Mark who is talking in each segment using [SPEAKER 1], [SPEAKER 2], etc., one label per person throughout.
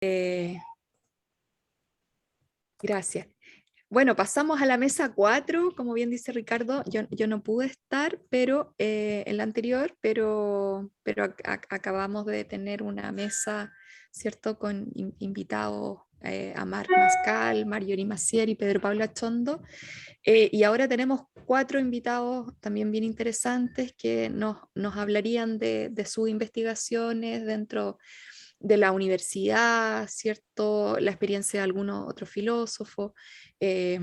[SPEAKER 1] Eh, gracias. Bueno, pasamos a la mesa 4, como bien dice Ricardo, yo no pude estar pero, en la anterior, pero acabamos de tener una mesa, ¿cierto?, con invitados a Marc Mascal, Marjorie Macier y Pedro Pablo Achondo, y ahora tenemos 4 invitados también bien interesantes que nos hablarían de sus investigaciones dentro de la universidad, ¿cierto? La experiencia de algunos otros filósofos, eh,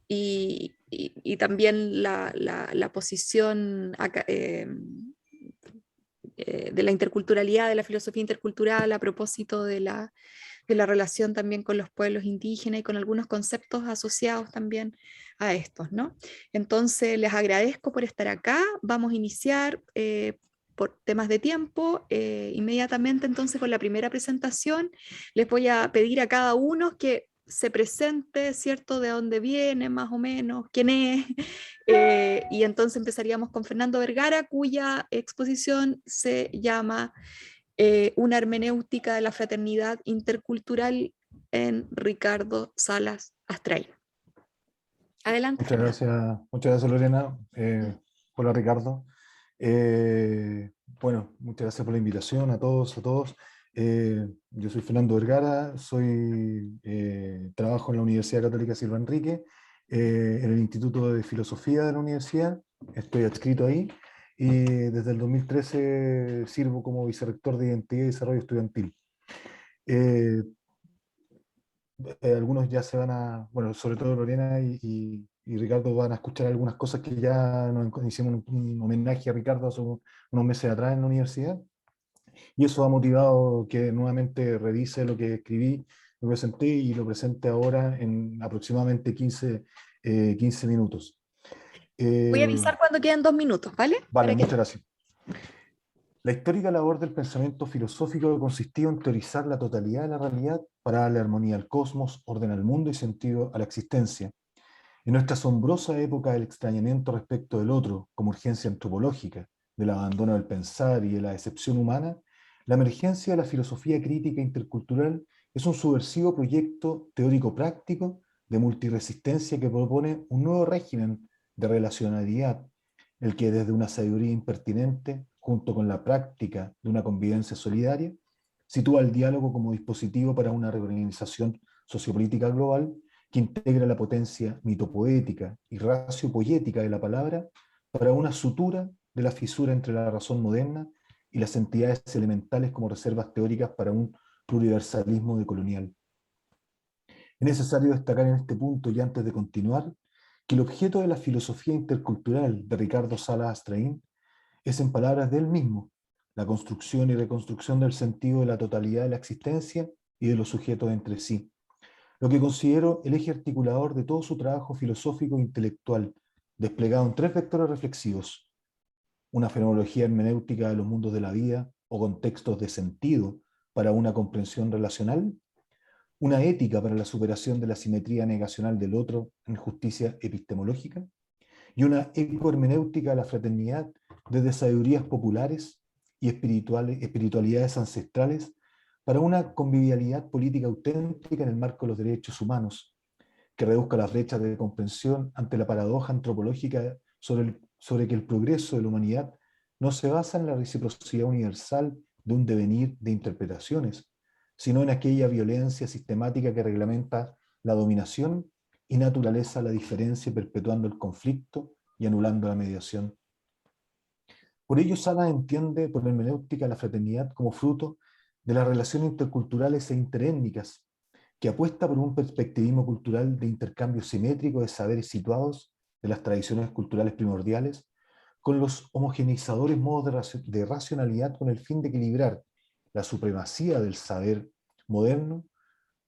[SPEAKER 1] y también la posición de la interculturalidad, de la filosofía intercultural a propósito de la relación también con los pueblos indígenas y con algunos conceptos asociados también a estos, ¿no? Entonces, les agradezco por estar acá. Vamos a iniciar por temas de tiempo inmediatamente entonces con la primera presentación. Les voy a pedir a cada uno que se presente, ¿cierto? De dónde viene, más o menos, quién es. Y entonces empezaríamos con Fernando Vergara, cuya exposición se llama Una hermenéutica de la fraternidad intercultural en Ricardo Salas Astray. Adelante, Fernando.
[SPEAKER 2] Muchas gracias Lorena. Hola Ricardo. Bueno, muchas gracias por la invitación a todos, a todos. Yo soy Fernando Vergara, trabajo en la Universidad Católica Silva Enrique, en el Instituto de Filosofía de la universidad, estoy adscrito ahí, y desde el 2013 sirvo como vicerrector de Identidad y Desarrollo Estudiantil. Eh, Algunos ya se van a, bueno, sobre todo Lorena y Ricardo van a escuchar algunas cosas que ya nos hicimos un homenaje a Ricardo hace unos meses atrás en la universidad, y eso ha motivado que nuevamente revise lo que escribí, lo presenté y lo presente ahora en aproximadamente 15 minutos.
[SPEAKER 1] Voy a
[SPEAKER 2] Eh,
[SPEAKER 1] avisar cuando queden 2 minutos, ¿vale?
[SPEAKER 2] vale,
[SPEAKER 1] Para que...
[SPEAKER 2] muchas gracias. La histórica labor del pensamiento filosófico consistía en teorizar la totalidad de la realidad para darle armonía al cosmos, orden al mundo y sentido a la existencia. En nuestra asombrosa época del extrañamiento respecto del otro, como urgencia antropológica, del abandono del pensar y de la decepción humana, la emergencia de la filosofía crítica intercultural es un subversivo proyecto teórico-práctico de multiresistencia que propone un nuevo régimen de relacionalidad, el que desde una sabiduría impertinente, junto con la práctica de una convivencia solidaria, sitúa el diálogo como dispositivo para una reorganización sociopolítica global que integra la potencia mitopoética y raciopoética de la palabra para una sutura de la fisura entre la razón moderna y las entidades elementales como reservas teóricas para un pluriversalismo decolonial. Es necesario destacar en este punto, y antes de continuar, que el objeto de la filosofía intercultural de Ricardo Salas Astraín es, en palabras de él mismo, la construcción y reconstrucción del sentido de la totalidad de la existencia y de los sujetos entre sí, lo que considero el eje articulador de todo su trabajo filosófico e intelectual, desplegado en 3 vectores reflexivos: una fenomenología hermenéutica de los mundos de la vida o contextos de sentido para una comprensión relacional, una ética para la superación de la simetría negacional del otro en justicia epistemológica, y una ecohermenéutica de la fraternidad desde sabidurías populares y espiritualidades ancestrales para una convivialidad política auténtica en el marco de los derechos humanos, que reduzca las brechas de comprensión ante la paradoja antropológica sobre que el progreso de la humanidad no se basa en la reciprocidad universal de un devenir de interpretaciones, sino en aquella violencia sistemática que reglamenta la dominación y naturaleza la diferencia, perpetuando el conflicto y anulando la mediación. Por ello, Sala entiende por hermenéutica la fraternidad como fruto de las relaciones interculturales e interétnicas, que apuesta por un perspectivismo cultural de intercambio simétrico de saberes situados de las tradiciones culturales primordiales, con los homogeneizadores modos de racionalidad con el fin de equilibrar la supremacía del saber moderno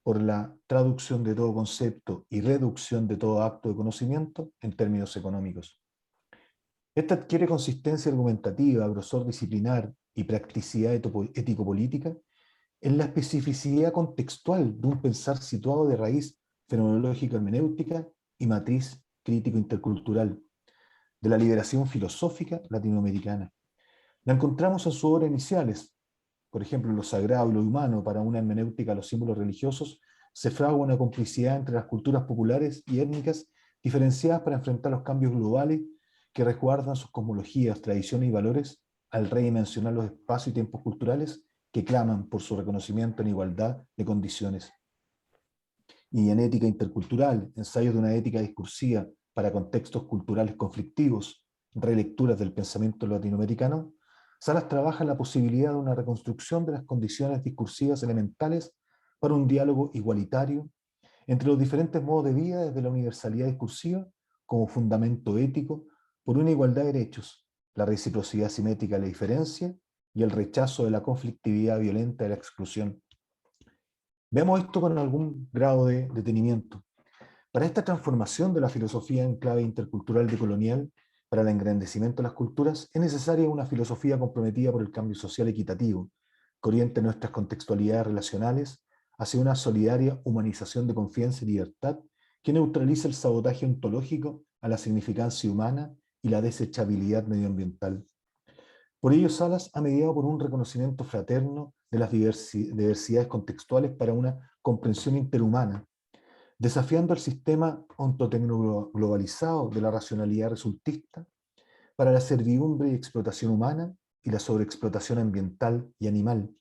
[SPEAKER 2] por la traducción de todo concepto y reducción de todo acto de conocimiento en términos económicos. Esta adquiere consistencia argumentativa, grosor disciplinar y practicidad ético-política en la especificidad contextual de un pensar situado de raíz fenomenológica hermenéutica y matriz crítico-intercultural de la liberación filosófica latinoamericana. La encontramos en sus obras iniciales, por ejemplo, lo sagrado y lo humano para una hermenéutica a los símbolos religiosos, se fragua una complicidad entre las culturas populares y étnicas diferenciadas para enfrentar los cambios globales que resguardan sus cosmologías, tradiciones y valores al redimensionar los espacios y tiempos culturales que claman por su reconocimiento en igualdad de condiciones. Y en ética intercultural, ensayos de una ética discursiva para contextos culturales conflictivos, relecturas del pensamiento latinoamericano, Salas trabaja en la posibilidad de una reconstrucción de las condiciones discursivas elementales para un diálogo igualitario entre los diferentes modos de vida desde la universalidad discursiva como fundamento ético por una igualdad de derechos, la reciprocidad simétrica de la diferencia y el rechazo de la conflictividad violenta de la exclusión. Veamos esto con algún grado de detenimiento. Para esta transformación de la filosofía en clave intercultural decolonial, para el engrandecimiento de las culturas, es necesaria una filosofía comprometida por el cambio social equitativo, que oriente nuestras contextualidades relacionales hacia una solidaria humanización de confianza y libertad que neutralice el sabotaje ontológico a la significancia humana y la desechabilidad medioambiental. Por ello, Salas ha mediado por un reconocimiento fraterno de las diversidades contextuales para una comprensión interhumana, desafiando el sistema ontotecno-globalizado de la racionalidad resultista para la servidumbre y explotación humana y la sobreexplotación ambiental y animal,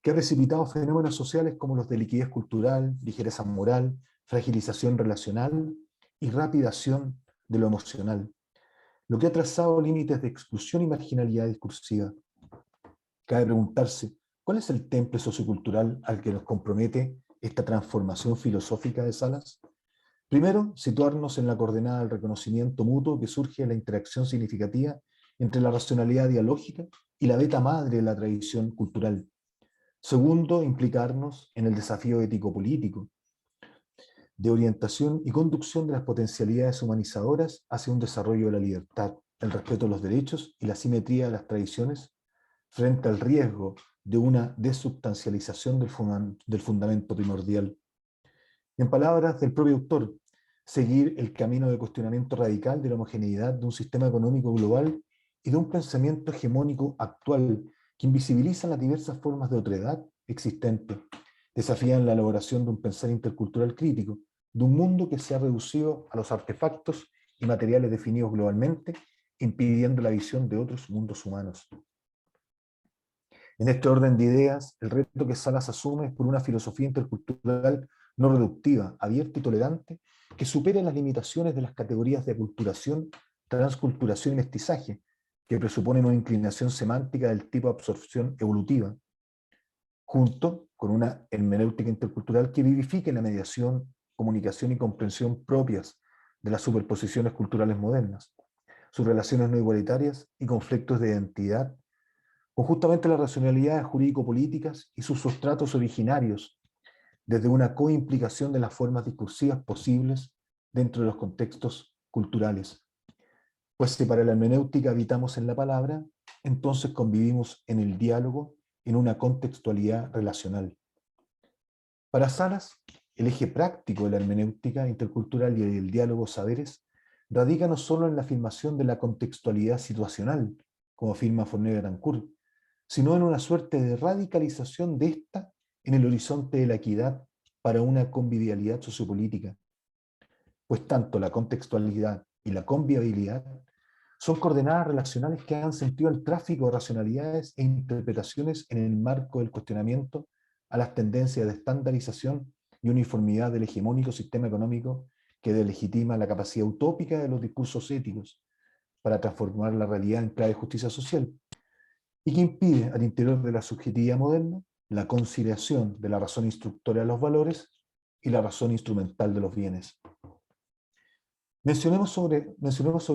[SPEAKER 2] que ha precipitado fenómenos sociales como los de liquidez cultural, ligereza moral, fragilización relacional y rapidación de lo emocional, lo que ha trazado límites de exclusión y marginalidad discursiva. Cabe preguntarse, ¿cuál es el temple sociocultural al que nos compromete esta transformación filosófica de Salas? Primero, situarnos en la coordenada del reconocimiento mutuo que surge de la interacción significativa entre la racionalidad dialógica y la beta madre de la tradición cultural. Segundo, implicarnos en el desafío ético-político de orientación y conducción de las potencialidades humanizadoras hacia un desarrollo de la libertad, el respeto de los derechos y la simetría de las tradiciones frente al riesgo de una desubstancialización del fundamento primordial. En palabras del propio autor, seguir el camino de cuestionamiento radical de la homogeneidad de un sistema económico global y de un pensamiento hegemónico actual que invisibiliza las diversas formas de otredad existentes, desafían la elaboración de un pensar intercultural crítico, de un mundo que se ha reducido a los artefactos y materiales definidos globalmente, impidiendo la visión de otros mundos humanos. En este orden de ideas, el reto que Salas asume es por una filosofía intercultural no reductiva, abierta y tolerante, que supere las limitaciones de las categorías de aculturación, transculturación y mestizaje, que presuponen una inclinación semántica del tipo de absorción evolutiva, junto con una hermenéutica intercultural que vivifique la mediación, comunicación y comprensión propias de las superposiciones culturales modernas, sus relaciones no igualitarias y conflictos de identidad, con justamente las racionalidades jurídico-políticas y sus sustratos originarios, desde una coimplicación de las formas discursivas posibles dentro de los contextos culturales. Pues si para la hermenéutica habitamos en la palabra, entonces convivimos en el diálogo en una contextualidad relacional. Para Salas, el eje práctico de la hermenéutica intercultural y el diálogo saberes radica no solo en la afirmación de la contextualidad situacional, como afirma Fournier Betancourt, sino en una suerte de radicalización de esta en el horizonte de la equidad para una convivialidad sociopolítica, pues tanto la contextualidad y la convivialidad son coordenadas relacionales que han sentido el tráfico de racionalidades e interpretaciones en el marco del cuestionamiento a las tendencias de estandarización y uniformidad del hegemónico sistema económico que delegitima la capacidad utópica de los discursos éticos para transformar la realidad en clave de justicia social, y que impide al interior de la subjetividad moderna la conciliación de la razón instructora de los valores y la razón instrumental de los bienes. Mencionemos sobre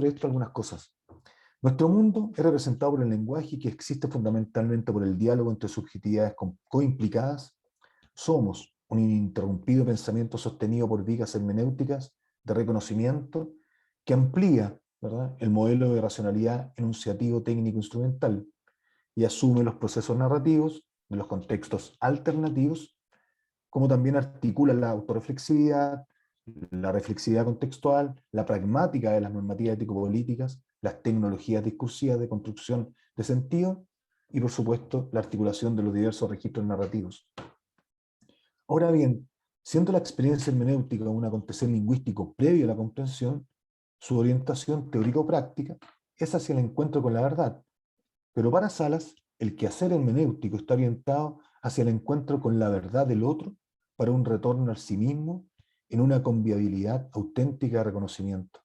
[SPEAKER 2] esto algunas cosas. Nuestro mundo es representado por el lenguaje que existe fundamentalmente por el diálogo entre subjetividades coimplicadas. Somos un ininterrumpido pensamiento sostenido por vigas hermenéuticas de reconocimiento que amplía, ¿verdad?, el modelo de racionalidad enunciativo técnico instrumental y asume los procesos narrativos de los contextos alternativos, como también articula la autorreflexividad, la reflexividad contextual, la pragmática de las normativas ético-políticas, las tecnologías discursivas de construcción de sentido y, por supuesto, la articulación de los diversos registros narrativos. Ahora bien, siendo la experiencia hermenéutica un acontecer lingüístico previo a la comprensión, su orientación teórico-práctica es hacia el encuentro con la verdad. Pero para Salas, el quehacer hermenéutico está orientado hacia el encuentro con la verdad del otro para un retorno al sí mismo en una convivialidad auténtica de reconocimiento.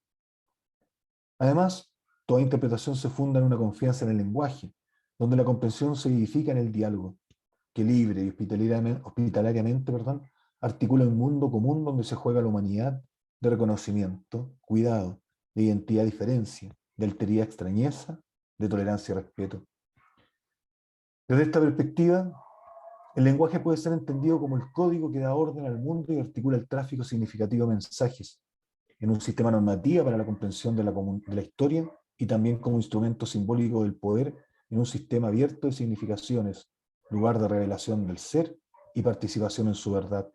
[SPEAKER 2] Además, toda interpretación se funda en una confianza en el lenguaje, donde la comprensión se edifica en el diálogo, que libre y hospitalariamente, articula un mundo común donde se juega la humanidad de reconocimiento, cuidado, de identidad diferencia, de alteridad extrañeza, de tolerancia y respeto. Desde esta perspectiva, el lenguaje puede ser entendido como el código que da orden al mundo y articula el tráfico significativo de mensajes, en un sistema normativo para la comprensión de la historia y también como instrumento simbólico del poder en un sistema abierto de significaciones, lugar de revelación del ser y participación en su verdad.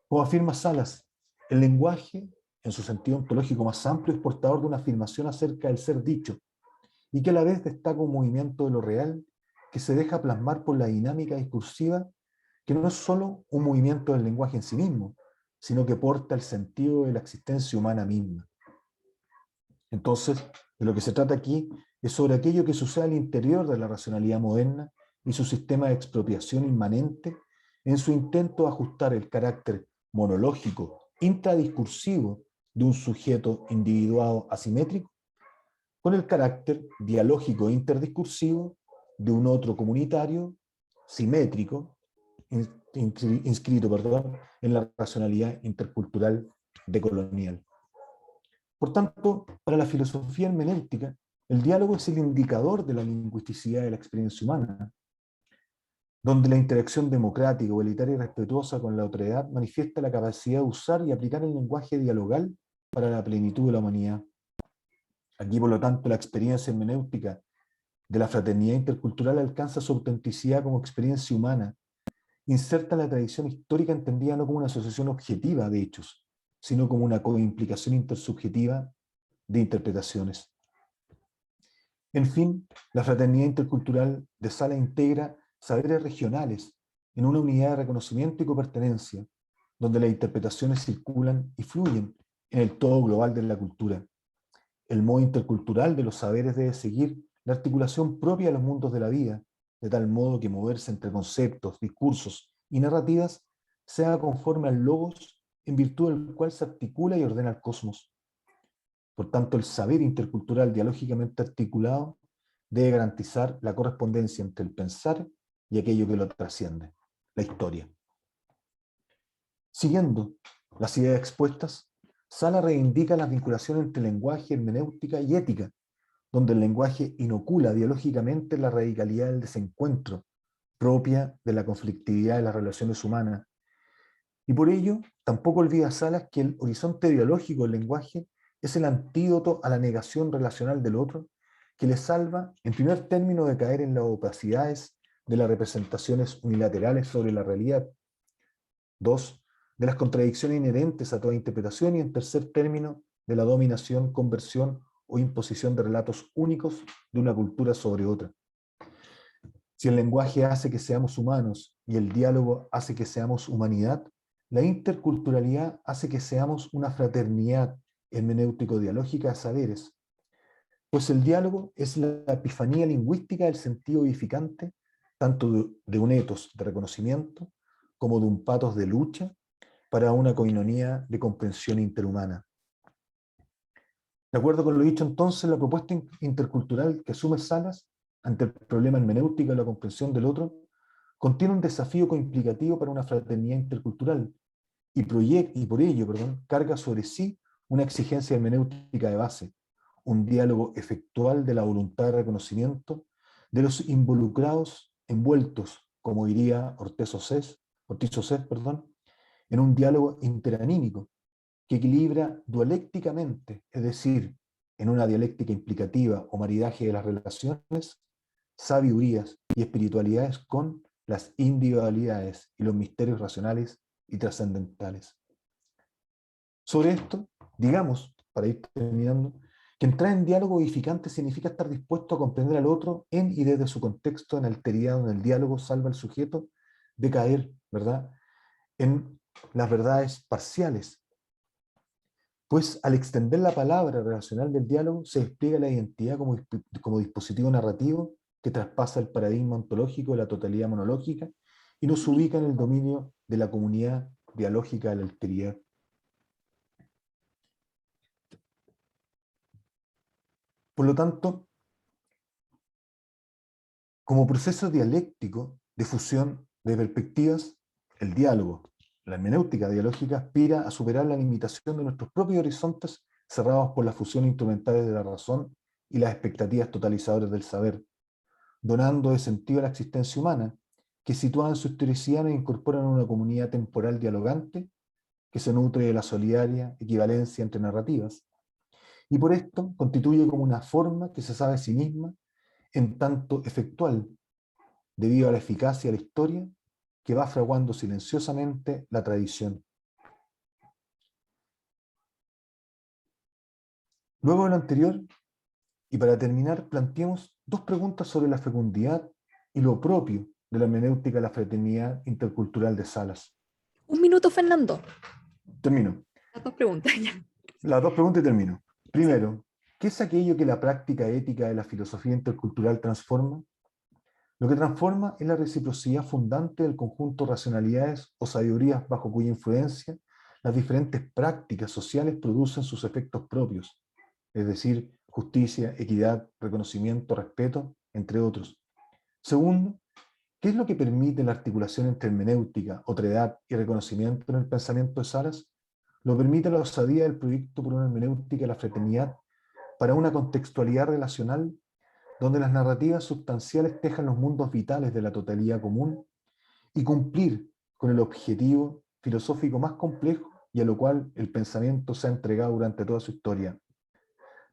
[SPEAKER 2] Como afirma Salas, el lenguaje, en su sentido ontológico más amplio, es portador de una afirmación acerca del ser dicho, y que a la vez destaca un movimiento de lo real que se deja plasmar por la dinámica discursiva, que no es solo un movimiento del lenguaje en sí mismo, sino que porta el sentido de la existencia humana misma. Entonces, de lo que se trata aquí es sobre aquello que sucede al interior de la racionalidad moderna y su sistema de expropiación inmanente en su intento de ajustar el carácter monológico, intradiscursivo de un sujeto individuado asimétrico con el carácter dialógico e interdiscursivo de un otro comunitario simétrico inscrito en la racionalidad intercultural decolonial. Por tanto, para la filosofía hermenéutica, el diálogo es el indicador de la lingüisticidad de la experiencia humana, donde la interacción democrática, igualitaria y respetuosa con la otredad manifiesta la capacidad de usar y aplicar el lenguaje dialogal para la plenitud de la humanidad. Aquí, por lo tanto, la experiencia hermenéutica de la fraternidad intercultural alcanza su autenticidad como experiencia humana, inserta la tradición histórica entendida no como una asociación objetiva de hechos, sino como una coimplicación intersubjetiva de interpretaciones. En fin, la fraternidad intercultural de Sala integra saberes regionales en una unidad de reconocimiento y copertenencia, donde las interpretaciones circulan y fluyen en el todo global de la cultura. El modo intercultural de los saberes debe seguir la articulación propia de los mundos de la vida, de tal modo que moverse entre conceptos, discursos y narrativas sea conforme al logos en virtud del cual se articula y ordena el cosmos. Por tanto, el saber intercultural dialógicamente articulado debe garantizar la correspondencia entre el pensar y aquello que lo trasciende, la historia. Siguiendo las ideas expuestas, Sala reivindica la vinculación entre lenguaje, hermenéutica y ética, donde el lenguaje inocula dialógicamente la radicalidad del desencuentro propia de la conflictividad de las relaciones humanas. Y por ello, tampoco olvida Salas que el horizonte dialógico del lenguaje es el antídoto a la negación relacional del otro, que le salva, en primer término, de caer en las opacidades de las representaciones unilaterales sobre la realidad. 2, de las contradicciones inherentes a toda interpretación y, en tercer término, de la dominación, conversión o imposición de relatos únicos de una cultura sobre otra. Si el lenguaje hace que seamos humanos y el diálogo hace que seamos humanidad, la interculturalidad hace que seamos una fraternidad hermenéutico-dialógica de saberes, pues el diálogo es la epifanía lingüística del sentido edificante, tanto de un etos de reconocimiento como de un patos de lucha para una coinonía de comprensión interhumana. De acuerdo con lo dicho entonces, la propuesta intercultural que asume Salas ante el problema hermenéutico de la comprensión del otro contiene un desafío coimplicativo para una fraternidad intercultural y por ello, carga sobre sí una exigencia hermenéutica de base, un diálogo efectual de la voluntad de reconocimiento de los involucrados envueltos, como diría Ortiz Océs, en un diálogo interanímico que equilibra dialécticamente, es decir, en una dialéctica implicativa o maridaje de las relaciones, sabidurías y espiritualidades con las individualidades y los misterios racionales y trascendentales. Sobre esto, digamos, para ir terminando, que que entrar en diálogo edificante significa estar dispuesto a comprender al otro en y desde su contexto, en alteridad, donde el diálogo salva al sujeto de caer, ¿verdad?, en las verdades parciales. Pues al extender la palabra relacional del diálogo, se despliega la identidad como dispositivo narrativo que traspasa el paradigma ontológico de la totalidad monológica y nos ubica en el dominio de la comunidad dialógica de la alteridad. Por lo tanto, como proceso dialéctico de fusión de perspectivas, el diálogo, la hermenéutica dialógica aspira a superar la limitación de nuestros propios horizontes cerrados por la fusión instrumental de la razón y las expectativas totalizadoras del saber, donando de sentido a la existencia humana, que situada en su historicidad nos incorpora en una comunidad temporal dialogante que se nutre de la solidaria equivalencia entre narrativas, y por esto constituye como una forma que se sabe a sí misma en tanto efectual, debido a la eficacia de la historia que va fraguando silenciosamente la tradición. Luego de lo anterior, y para terminar, planteemos dos preguntas sobre la fecundidad y lo propio de la hermenéutica de la fraternidad intercultural de Salas.
[SPEAKER 1] Un minuto, Fernando.
[SPEAKER 2] Termino.
[SPEAKER 1] Las dos preguntas ya.
[SPEAKER 2] Las dos preguntas y termino.
[SPEAKER 1] Sí.
[SPEAKER 2] Primero, ¿qué es aquello que la práctica ética de la filosofía intercultural transforma? Lo que transforma es la reciprocidad fundante del conjunto de racionalidades o sabidurías bajo cuya influencia las diferentes prácticas sociales producen sus efectos propios, es decir, justicia, equidad, reconocimiento, respeto, entre otros. Segundo, ¿qué es lo que permite la articulación entre hermenéutica, otredad y reconocimiento en el pensamiento de Salas? Lo permite la osadía del proyecto por una hermenéutica de la fraternidad para una contextualidad relacional donde las narrativas sustanciales tejan los mundos vitales de la totalidad común y cumplir con el objetivo filosófico más complejo y a lo cual el pensamiento se ha entregado durante toda su historia: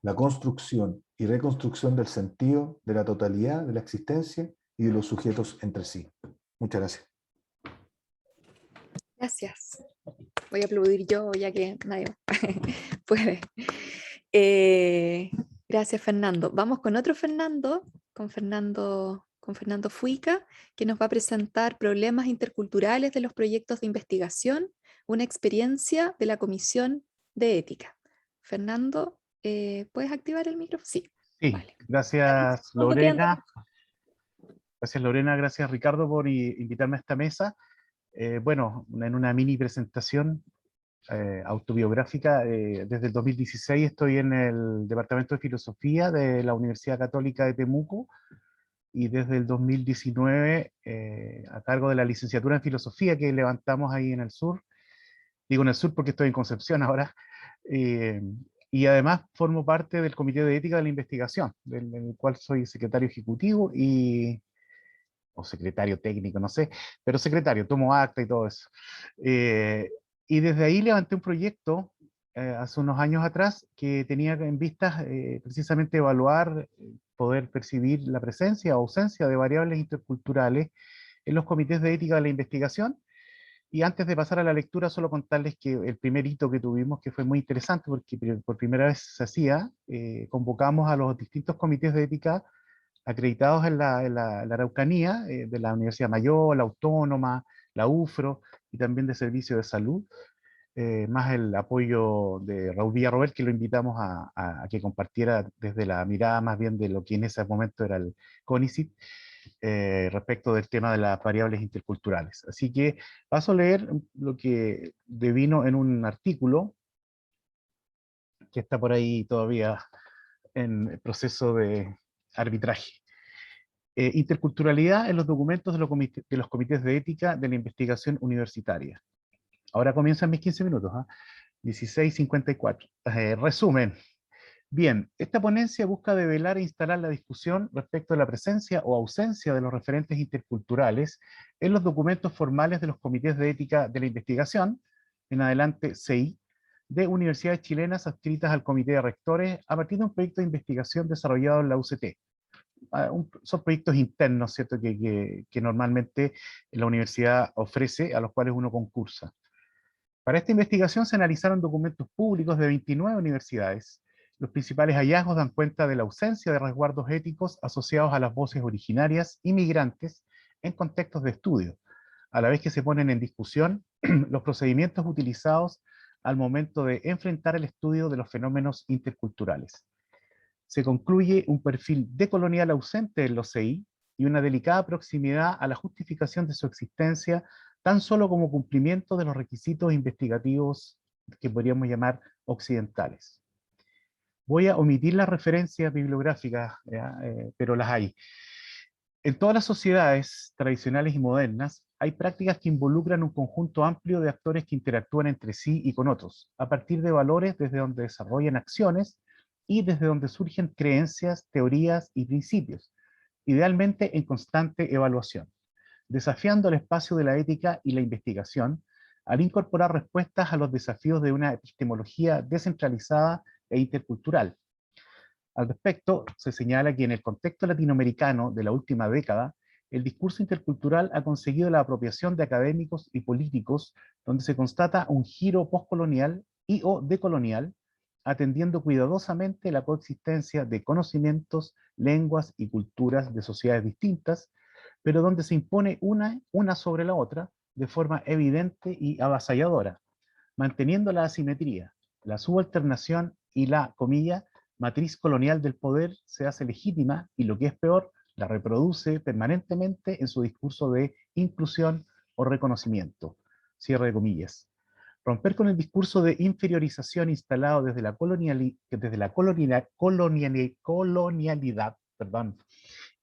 [SPEAKER 2] la construcción y reconstrucción del sentido de la totalidad de la existencia y de los sujetos entre sí. Muchas gracias.
[SPEAKER 1] Gracias. Voy a aplaudir yo, ya que nadie puede. Gracias, Fernando. Vamos con otro Fernando, con Fernando Fuica, que nos va a presentar problemas interculturales de los proyectos de investigación, una experiencia de la Comisión de Ética. Fernando, ¿puedes activar el micrófono? Sí.
[SPEAKER 3] Sí,
[SPEAKER 1] Vale.
[SPEAKER 3] gracias
[SPEAKER 1] ¿Cuánto quedan?
[SPEAKER 3] Lorena. Gracias Lorena, gracias Ricardo por invitarme a esta mesa. Bueno, en una mini presentación autobiográfica, desde el 2016 estoy en el Departamento de Filosofía de la Universidad Católica de Temuco y desde el 2019 a cargo de la licenciatura en Filosofía que levantamos ahí en el sur. Digo en el sur porque estoy en Concepción ahora. eh, y además formo parte del Comité de Ética de la Investigación, del cual soy secretario ejecutivo o secretario técnico, no sé, pero secretario, tomo acta y todo eso. Y desde ahí levanté un proyecto hace unos años atrás que tenía en vistas precisamente evaluar, poder percibir la presencia o ausencia de variables interculturales en los comités de ética de la investigación. Y antes de pasar a la lectura, solo contarles que el primer hito que tuvimos, que fue muy interesante porque por primera vez se hacía, convocamos a los distintos comités de ética acreditados en la Araucanía, de la Universidad Mayor, la Autónoma, la UFRO y también de Servicio de Salud, más el apoyo de Raúl Villarroel, que lo invitamos a que compartiera desde la mirada más bien de lo que en ese momento era el CONICIT, respecto del tema de las variables interculturales. Así que paso a leer lo que devino en un artículo que está por ahí todavía en proceso de arbitraje. Interculturalidad en los documentos de los comités de ética de la investigación universitaria. Ahora comienzan mis 15 minutos, ¿eh? 16:54. Resumen. Bien, esta ponencia busca develar e instalar la discusión respecto a la presencia o ausencia de los referentes interculturales en los documentos formales de los comités de ética de la investigación, en adelante CI, de universidades chilenas adscritas al comité de rectores a partir de un proyecto de investigación desarrollado en la UCT. Son proyectos internos, ¿cierto?, que normalmente la universidad ofrece, a los cuales uno concursa. Para esta investigación se analizaron documentos públicos de 29 universidades, Los principales hallazgos dan cuenta de la ausencia de resguardos éticos asociados a las voces originarias y migrantes en contextos de estudio, a la vez que se ponen en discusión los procedimientos utilizados al momento de enfrentar el estudio de los fenómenos interculturales. Se concluye un perfil decolonial ausente en los CI y una delicada proximidad a la justificación de su existencia tan solo como cumplimiento de los requisitos investigativos que podríamos llamar occidentales. Voy a omitir las referencias bibliográficas, pero las hay. En todas las sociedades tradicionales y modernas, hay prácticas que involucran un conjunto amplio de actores que interactúan entre sí y con otros, a partir de valores desde donde desarrollan acciones y desde donde surgen creencias, teorías y principios, idealmente en constante evaluación, desafiando el espacio de la ética y la investigación, al incorporar respuestas a los desafíos de una epistemología descentralizada e intercultural. Al respecto, se señala que en el contexto latinoamericano de la última década, el discurso intercultural ha conseguido la apropiación de académicos y políticos, donde se constata un giro postcolonial y o decolonial, atendiendo cuidadosamente la coexistencia de conocimientos, lenguas y culturas de sociedades distintas, pero donde se impone una sobre la otra de forma evidente y avasalladora, manteniendo la asimetría, la subalternación y la, comilla, matriz colonial del poder se hace legítima y, lo que es peor, la reproduce permanentemente en su discurso de inclusión o reconocimiento. Cierre de comillas. Romper con el discurso de inferiorización instalado desde la colonialidad,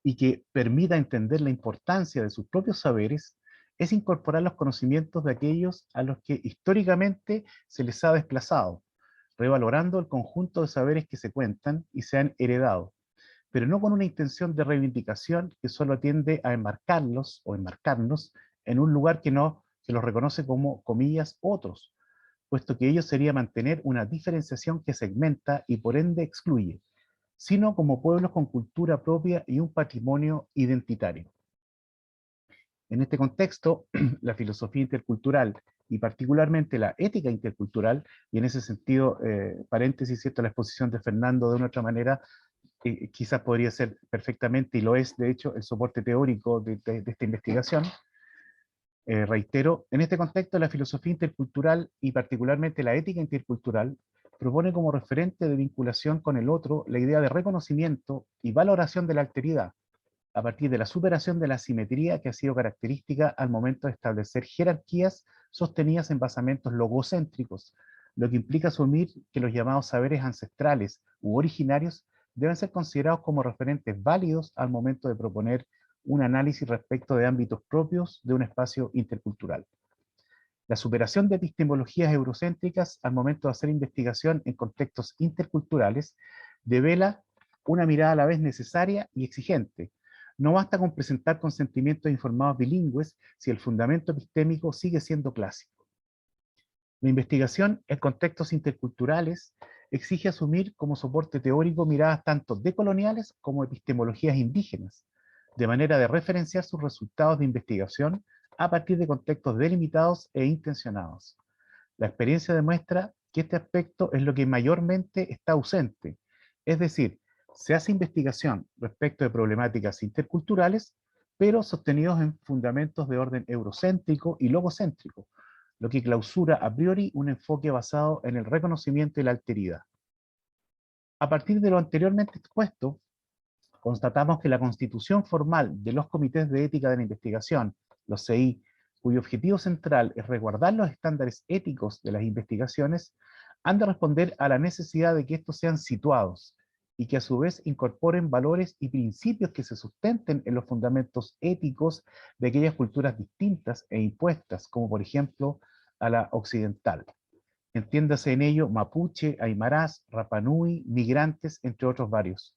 [SPEAKER 3] y que permita entender la importancia de sus propios saberes, es incorporar los conocimientos de aquellos a los que históricamente se les ha desplazado, revalorando el conjunto de saberes que se cuentan y se han heredado, pero no con una intención de reivindicación que solo tiende a enmarcarlos o enmarcarnos en un lugar que los reconoce como, comillas, otros, puesto que ello sería mantener una diferenciación que segmenta y por ende excluye, sino como pueblos con cultura propia y un patrimonio identitario. En este contexto, la filosofía intercultural y particularmente la ética intercultural, y en ese sentido, paréntesis, ¿cierto?, la exposición de Fernando de una otra manera, quizás podría ser perfectamente, y lo es de hecho, el soporte teórico de esta investigación. Reitero, en este contexto la filosofía intercultural y particularmente la ética intercultural propone como referente de vinculación con el otro la idea de reconocimiento y valoración de la alteridad, a partir de la superación de la asimetría que ha sido característica al momento de establecer jerarquías sostenidas en basamentos logocéntricos, lo que implica asumir que los llamados saberes ancestrales u originarios deben ser considerados como referentes válidos al momento de proponer un análisis respecto de ámbitos propios de un espacio intercultural. La superación de epistemologías eurocéntricas al momento de hacer investigación en contextos interculturales devela una mirada a la vez necesaria y exigente. No basta con presentar consentimientos informados bilingües si el fundamento epistémico sigue siendo clásico. La investigación en contextos interculturales exige asumir como soporte teórico miradas tanto decoloniales como epistemologías indígenas, de manera de referenciar sus resultados de investigación a partir de contextos delimitados e intencionados. La experiencia demuestra que este aspecto es lo que mayormente está ausente, es decir, se hace investigación respecto de problemáticas interculturales, pero sostenidos en fundamentos de orden eurocéntrico y logocéntrico, lo que clausura a priori un enfoque basado en el reconocimiento y la alteridad. A partir de lo anteriormente expuesto, constatamos que la constitución formal de los comités de ética de la investigación, los CI, cuyo objetivo central es resguardar los estándares éticos de las investigaciones, han de responder a la necesidad de que estos sean situados y que a su vez incorporen valores y principios que se sustenten en los fundamentos éticos de aquellas culturas distintas e impuestas, como por ejemplo a la occidental. Entiéndase en ello mapuche, aymarás, rapanui, migrantes, entre otros varios.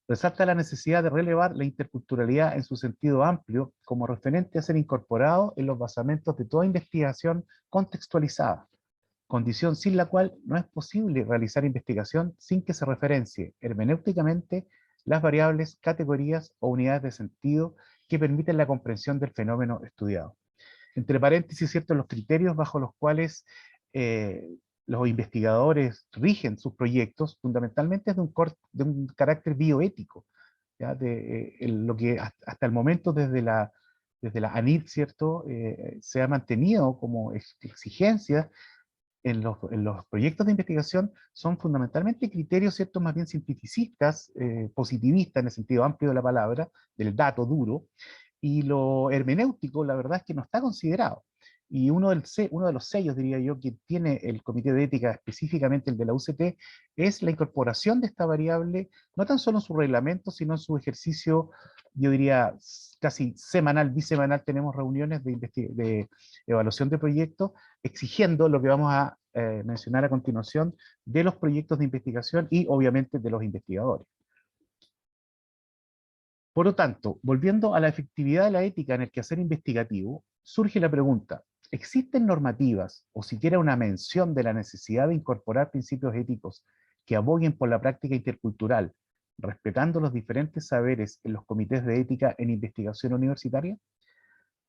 [SPEAKER 3] Resalta la necesidad de relevar la interculturalidad en su sentido amplio como referente a ser incorporado en los basamentos de toda investigación contextualizada, condición sin la cual no es posible realizar investigación sin que se referencie hermenéuticamente las variables, categorías o unidades de sentido que permiten la comprensión del fenómeno estudiado. Entre paréntesis, ¿cierto?, los criterios bajo los cuales los investigadores rigen sus proyectos fundamentalmente es de un carácter bioético, ¿ya? Lo que hasta el momento desde la ANID, ¿cierto? Se ha mantenido como exigencia en los proyectos de investigación son fundamentalmente criterios, ¿cierto? Más bien cientificistas, positivistas en el sentido amplio de la palabra, del dato duro, y lo hermenéutico, la verdad es que no está considerado. Y uno de los sellos, diría yo, que tiene el Comité de Ética, específicamente el de la UCT, es la incorporación de esta variable, no tan solo en su reglamento, sino en su ejercicio, yo diría, casi semanal, bisemanal, tenemos reuniones de evaluación de proyectos, exigiendo lo que vamos a mencionar a continuación de los proyectos de investigación y obviamente de los investigadores. Por lo tanto, volviendo a la efectividad de la ética en el quehacer investigativo, surge la pregunta, ¿existen normativas o siquiera una mención de la necesidad de incorporar principios éticos que aboguen por la práctica intercultural, respetando los diferentes saberes en los comités de ética en investigación universitaria?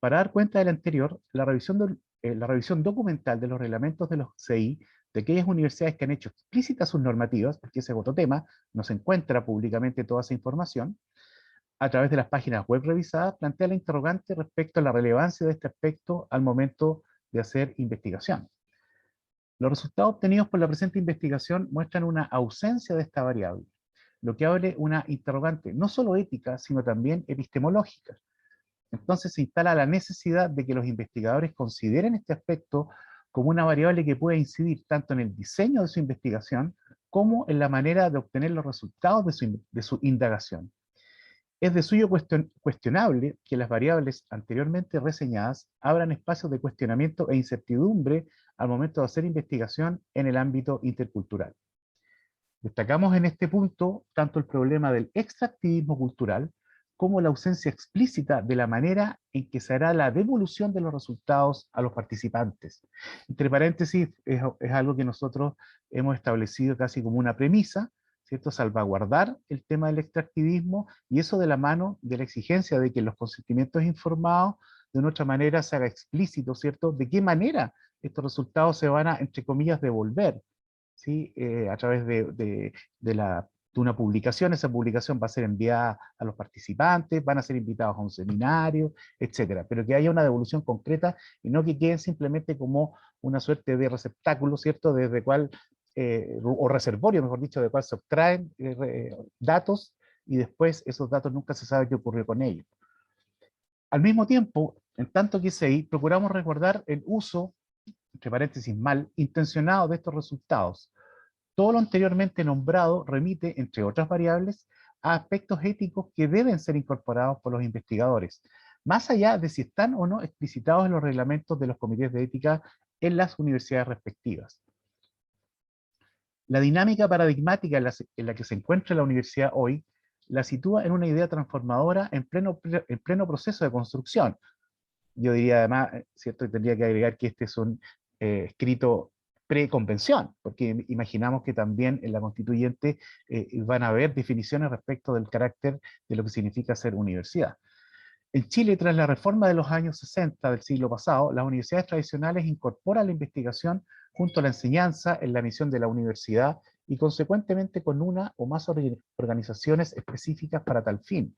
[SPEAKER 3] Para dar cuenta del anterior, la revisión documental de los reglamentos de los CI de aquellas universidades que han hecho explícitas sus normativas, porque ese es otro tema, no se encuentra públicamente toda esa información, a través de las páginas web revisadas, plantea la interrogante respecto a la relevancia de este aspecto al momento de hacer investigación. Los resultados obtenidos por la presente investigación muestran una ausencia de esta variable, lo que abre una interrogante no solo ética, sino también epistemológica. Entonces se instala la necesidad de que los investigadores consideren este aspecto como una variable que puede incidir tanto en el diseño de su investigación como en la manera de obtener los resultados de su indagación. Es de suyo cuestionable que las variables anteriormente reseñadas abran espacios de cuestionamiento e incertidumbre al momento de hacer investigación en el ámbito intercultural. Destacamos en este punto tanto el problema del extractivismo cultural como la ausencia explícita de la manera en que se hará la devolución de los resultados a los participantes. Entre paréntesis, es algo que nosotros hemos establecido casi como una premisa, ¿cierto? Salvaguardar el tema del extractivismo, y eso de la mano de la exigencia de que los consentimientos informados de una otra manera se haga explícito, ¿cierto? De qué manera estos resultados se van a, entre comillas, devolver, ¿sí? A través de una publicación. Esa publicación va a ser enviada a los participantes, van a ser invitados a un seminario, etcétera, pero que haya una devolución concreta y no que queden simplemente como una suerte de receptáculo, ¿cierto? Desde cual, o reservorio, mejor dicho, de cual se obtraen datos y después esos datos nunca se sabe qué ocurrió con ellos. Al mismo tiempo, en tanto que CI, procuramos recordar el uso, entre paréntesis, mal intencionado de estos resultados. Todo lo anteriormente nombrado remite, entre otras variables, a aspectos éticos que deben ser incorporados por los investigadores, más allá de si están o no explicitados en los reglamentos de los comités de ética en las universidades respectivas. La dinámica paradigmática en la que se encuentra la universidad hoy la sitúa en una idea transformadora en pleno proceso de construcción. Yo diría además, ¿cierto? Y tendría que agregar que este es un escrito preconvención, porque imaginamos que también en la constituyente van a haber definiciones respecto del carácter de lo que significa ser universidad. En Chile, tras la reforma de los años 60 del siglo pasado, las universidades tradicionales incorporan la investigación junto a la enseñanza en la misión de la universidad y consecuentemente con una o más organizaciones específicas para tal fin.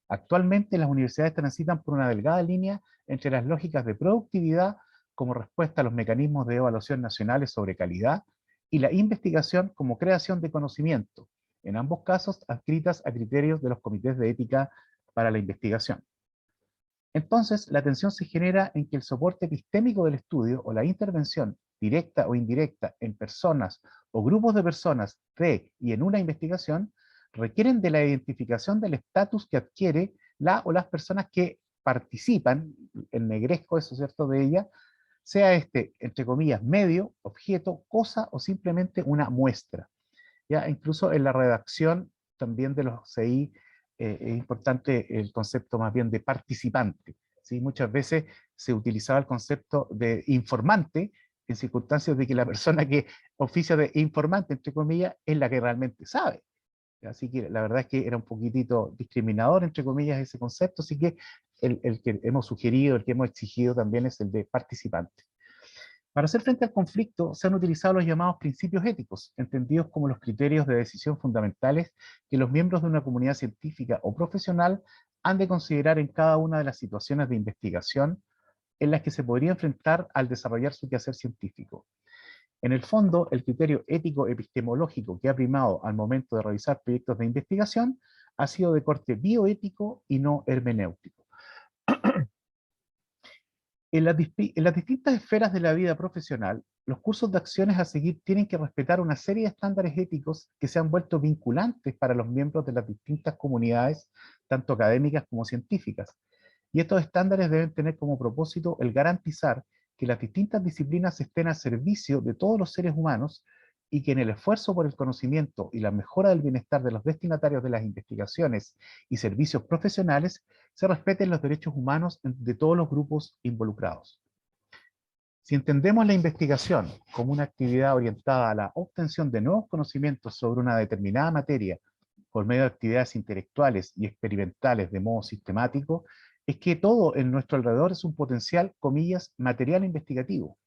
[SPEAKER 3] Actualmente las universidades transitan por una delgada línea entre las lógicas de productividad como respuesta a los mecanismos de evaluación nacionales sobre calidad y la investigación como creación de conocimiento, en ambos casos adscritas a criterios de los comités de ética para la investigación. Entonces, la tensión se genera en que el soporte epistémico del estudio o la intervención directa o indirecta en personas o grupos de personas de y en una investigación requieren de la identificación del estatus que adquiere la o las personas que participan, ennegrezco eso, ¿cierto?, de ella, sea este, entre comillas, medio, objeto, cosa o simplemente una muestra. ¿Ya? Incluso en la redacción también de los CI es importante el concepto más bien de participante, ¿sí? Muchas veces se utilizaba el concepto de informante en circunstancias de que la persona que oficia de informante, entre comillas, es la que realmente sabe. Así que la verdad es que era un poquitito discriminador, entre comillas, ese concepto, así que el que hemos sugerido, el que hemos exigido también es el de participante. Para hacer frente al conflicto se han utilizado los llamados principios éticos, entendidos como los criterios de decisión fundamentales que los miembros de una comunidad científica o profesional han de considerar en cada una de las situaciones de investigación en las que se podría enfrentar al desarrollar su quehacer científico. En el fondo, el criterio ético epistemológico que ha primado al momento de realizar proyectos de investigación ha sido de corte bioético y no hermenéutico. En las distintas esferas de la vida profesional, los cursos de acciones a seguir tienen que respetar una serie de estándares éticos que se han vuelto vinculantes para los miembros de las distintas comunidades, tanto académicas como científicas. Y estos estándares deben tener como propósito el garantizar que las distintas disciplinas estén al servicio de todos los seres humanos y que en el esfuerzo por el conocimiento y la mejora del bienestar de los destinatarios de las investigaciones y servicios profesionales se respeten los derechos humanos de todos los grupos involucrados. Si entendemos la investigación como una actividad orientada a la obtención de nuevos conocimientos sobre una determinada materia por medio de actividades intelectuales y experimentales de modo sistemático, es que todo en nuestro alrededor es un potencial, comillas, material investigativo,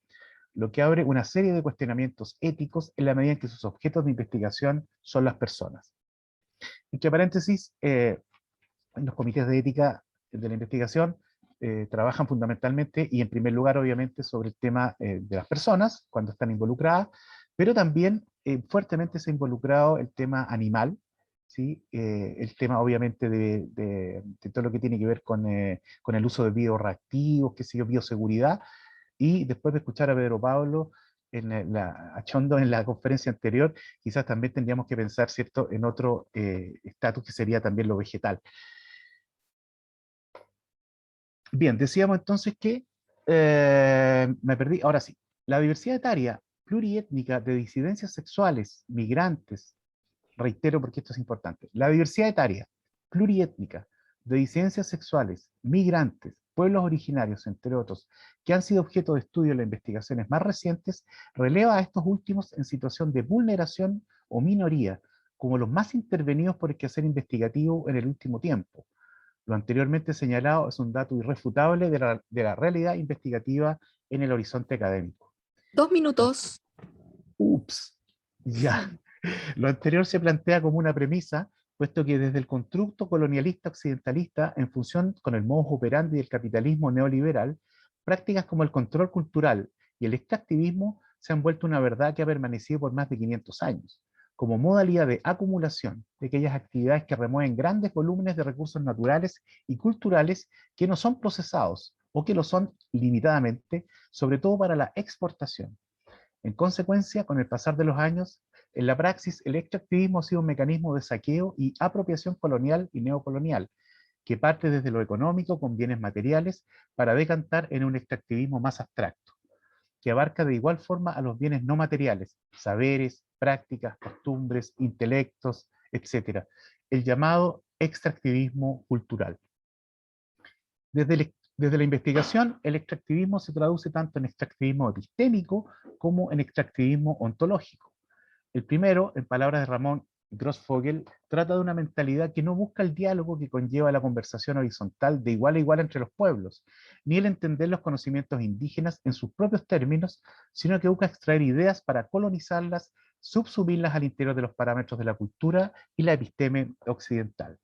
[SPEAKER 3] lo que abre una serie de cuestionamientos éticos en la medida en que sus objetos de investigación son las personas. Entre paréntesis, los comités de ética de la investigación trabajan fundamentalmente y en primer lugar obviamente sobre el tema de las personas cuando están involucradas, pero también fuertemente se ha involucrado el tema animal, ¿sí? El tema obviamente de todo lo que tiene que ver con el uso de bioreactivos, qué sé yo, bioseguridad, y después de escuchar a Pedro Pablo a Chondo en la conferencia anterior, quizás también tendríamos que pensar, ¿cierto?, en otro estatus que sería también lo vegetal. Bien, decíamos entonces que, me perdí, ahora sí, la diversidad etaria pluriétnica de disidencias sexuales, migrantes, reitero porque esto es importante, la diversidad etaria pluriétnica de disidencias sexuales, migrantes, pueblos originarios, entre otros, que han sido objeto de estudio en las investigaciones más recientes, releva a estos últimos en situación de vulneración o minoría, como los más intervenidos por el quehacer investigativo en el último tiempo. Lo anteriormente señalado es un dato irrefutable de la realidad investigativa en el horizonte académico.
[SPEAKER 1] 2 minutos.
[SPEAKER 3] Ups, ya. Lo anterior se plantea como una premisa, puesto que desde el constructo colonialista occidentalista, en función con el modus operandi del capitalismo neoliberal, prácticas como el control cultural y el extractivismo se han vuelto una verdad que ha permanecido por más de 500 años, como modalidad de acumulación de aquellas actividades que remueven grandes volúmenes de recursos naturales y culturales que no son procesados o que lo son limitadamente, sobre todo para la exportación. En consecuencia, con el pasar de los años, en la praxis, el extractivismo ha sido un mecanismo de saqueo y apropiación colonial y neocolonial, que parte desde lo económico con bienes materiales para decantar en un extractivismo más abstracto, que abarca de igual forma a los bienes no materiales, saberes, prácticas, costumbres, intelectos, etc. El llamado extractivismo cultural. Desde la investigación, el extractivismo se traduce tanto en extractivismo epistémico como en extractivismo ontológico. El primero, en palabras de Ramón Grossfogel, trata de una mentalidad que no busca el diálogo que conlleva la conversación horizontal de igual a igual entre los pueblos, ni el entender los conocimientos indígenas en sus propios términos, sino que busca extraer ideas para colonizarlas, subsumirlas al interior de los parámetros de la cultura y la episteme occidental.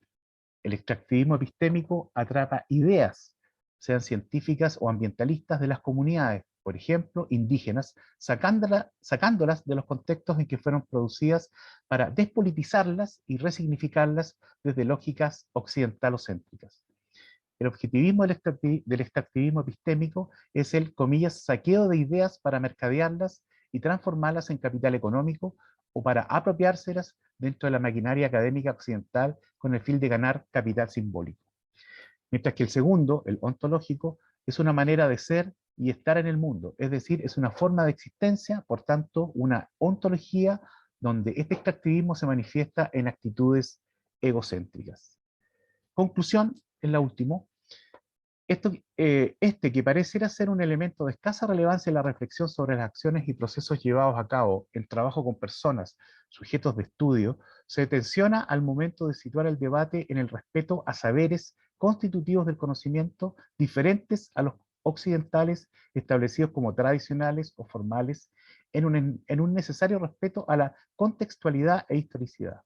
[SPEAKER 3] El extractivismo epistémico atrapa ideas, sean científicas o ambientalistas, de las comunidades, por ejemplo, indígenas, sacándolas de los contextos en que fueron producidas para despolitizarlas y resignificarlas desde lógicas occidentalocéntricas. El objetivismo del extractivismo epistémico es el, comillas, saqueo de ideas para mercadearlas y transformarlas en capital económico o para apropiárselas dentro de la maquinaria académica occidental con el fin de ganar capital simbólico. Mientras que el segundo, el ontológico, es una manera de ser y estar en el mundo, es decir, es una forma de existencia, por tanto, una ontología donde este extractivismo se manifiesta en actitudes egocéntricas. Conclusión, en la última, este que pareciera ser un elemento de escasa relevancia en la reflexión sobre las acciones y procesos llevados a cabo en trabajo con personas, sujetos de estudio, se tensiona al momento de situar el debate en el respeto a saberes constitutivos del conocimiento diferentes a los occidentales establecidos como tradicionales o formales en un necesario respeto a la contextualidad e historicidad.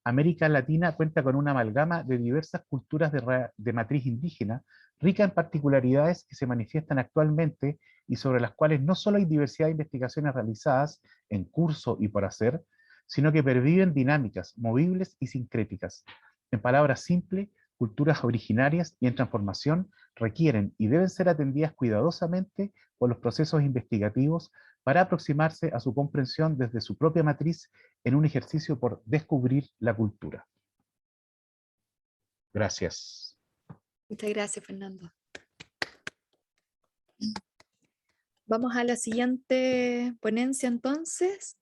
[SPEAKER 3] América Latina cuenta con una amalgama de diversas culturas de matriz indígena, rica en particularidades que se manifiestan actualmente y sobre las cuales no solo hay diversidad de investigaciones realizadas en curso y por hacer, sino que perviven dinámicas, movibles y sincréticas. En palabras simples, culturas originarias y en transformación requieren y deben ser atendidas cuidadosamente por los procesos investigativos para aproximarse a su comprensión desde su propia matriz en un ejercicio por descubrir la cultura. Gracias.
[SPEAKER 1] Muchas gracias, Fernando. Vamos a la siguiente ponencia entonces.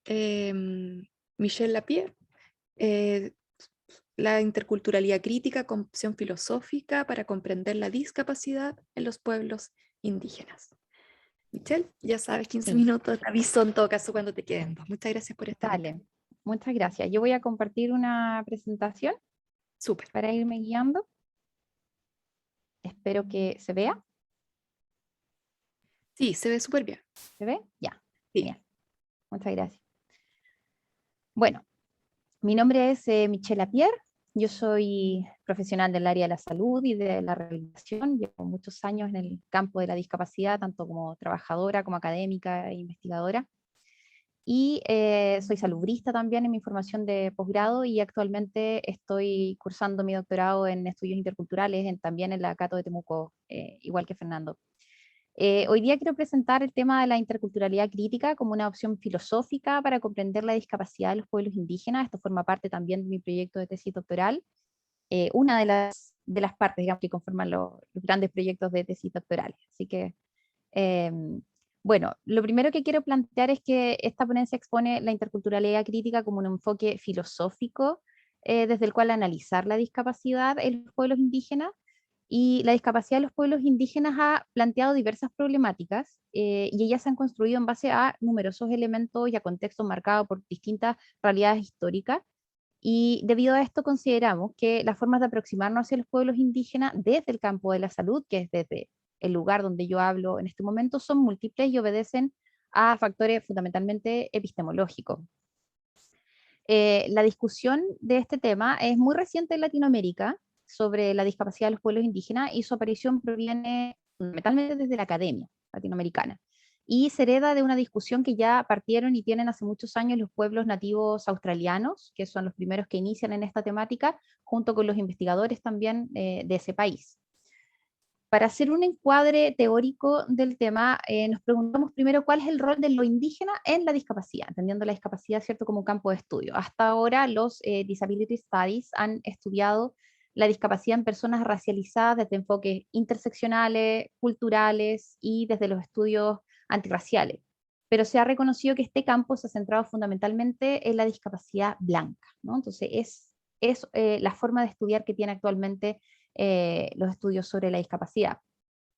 [SPEAKER 1] Michel Lapierre, la interculturalidad crítica con opción filosófica para comprender la discapacidad en los pueblos indígenas. Michelle, ya sabes, 15
[SPEAKER 4] Sí.
[SPEAKER 1] minutos, te aviso en todo caso cuando te queden dos. Muchas gracias por estar.
[SPEAKER 4] Dale, muchas gracias. Yo voy a compartir una presentación
[SPEAKER 1] Súper.
[SPEAKER 4] para irme guiando. Espero que se vea.
[SPEAKER 1] Sí, se ve súper bien.
[SPEAKER 4] ¿Se ve? Ya,
[SPEAKER 1] Sí.
[SPEAKER 4] genial. Muchas gracias. Bueno, mi nombre es Michelle Lapierre. Yo soy profesional del área de la salud y de la rehabilitación. Llevo muchos años en el campo de la discapacidad, tanto como trabajadora, como académica e investigadora. Y soy salubrista también en mi formación de posgrado y actualmente estoy cursando mi doctorado en estudios interculturales también en la Cato de Temuco, igual que Fernando. Hoy día quiero presentar el tema de la interculturalidad crítica como una opción filosófica para comprender la discapacidad de los pueblos indígenas. Esto forma parte también de mi proyecto de tesis doctoral. Una de las partes, digamos, que conforman los grandes proyectos de tesis doctorales. Así que, bueno, lo primero que quiero plantear es que esta ponencia expone la interculturalidad crítica como un enfoque filosófico desde el cual analizar la discapacidad en los pueblos indígenas. Y la discapacidad de los pueblos indígenas ha planteado diversas problemáticas y ellas se han construido en base a numerosos elementos y a contextos marcados por distintas realidades históricas. Y debido a esto consideramos que las formas de aproximarnos hacia los pueblos indígenas desde el campo de la salud, que es desde el lugar donde yo hablo en este momento, son múltiples y obedecen a factores fundamentalmente epistemológicos. La discusión de este tema es muy reciente en Latinoamérica sobre la discapacidad de los pueblos indígenas y su aparición proviene fundamentalmente desde la academia latinoamericana y se hereda de una discusión que ya partieron y tienen hace muchos años los pueblos nativos australianos, que son los primeros que inician en esta temática, junto con los investigadores también de ese país. Para hacer un encuadre teórico del tema, nos preguntamos primero cuál es el rol de lo indígena en la discapacidad, entendiendo la discapacidad, ¿cierto?, como un campo de estudio. Hasta ahora los Disability Studies han estudiado la discapacidad en personas racializadas desde enfoques interseccionales, culturales y desde los estudios antirraciales. Pero se ha reconocido que este campo se ha centrado fundamentalmente en la discapacidad blanca, ¿no? Entonces es la forma de estudiar que tiene actualmente los estudios sobre la discapacidad.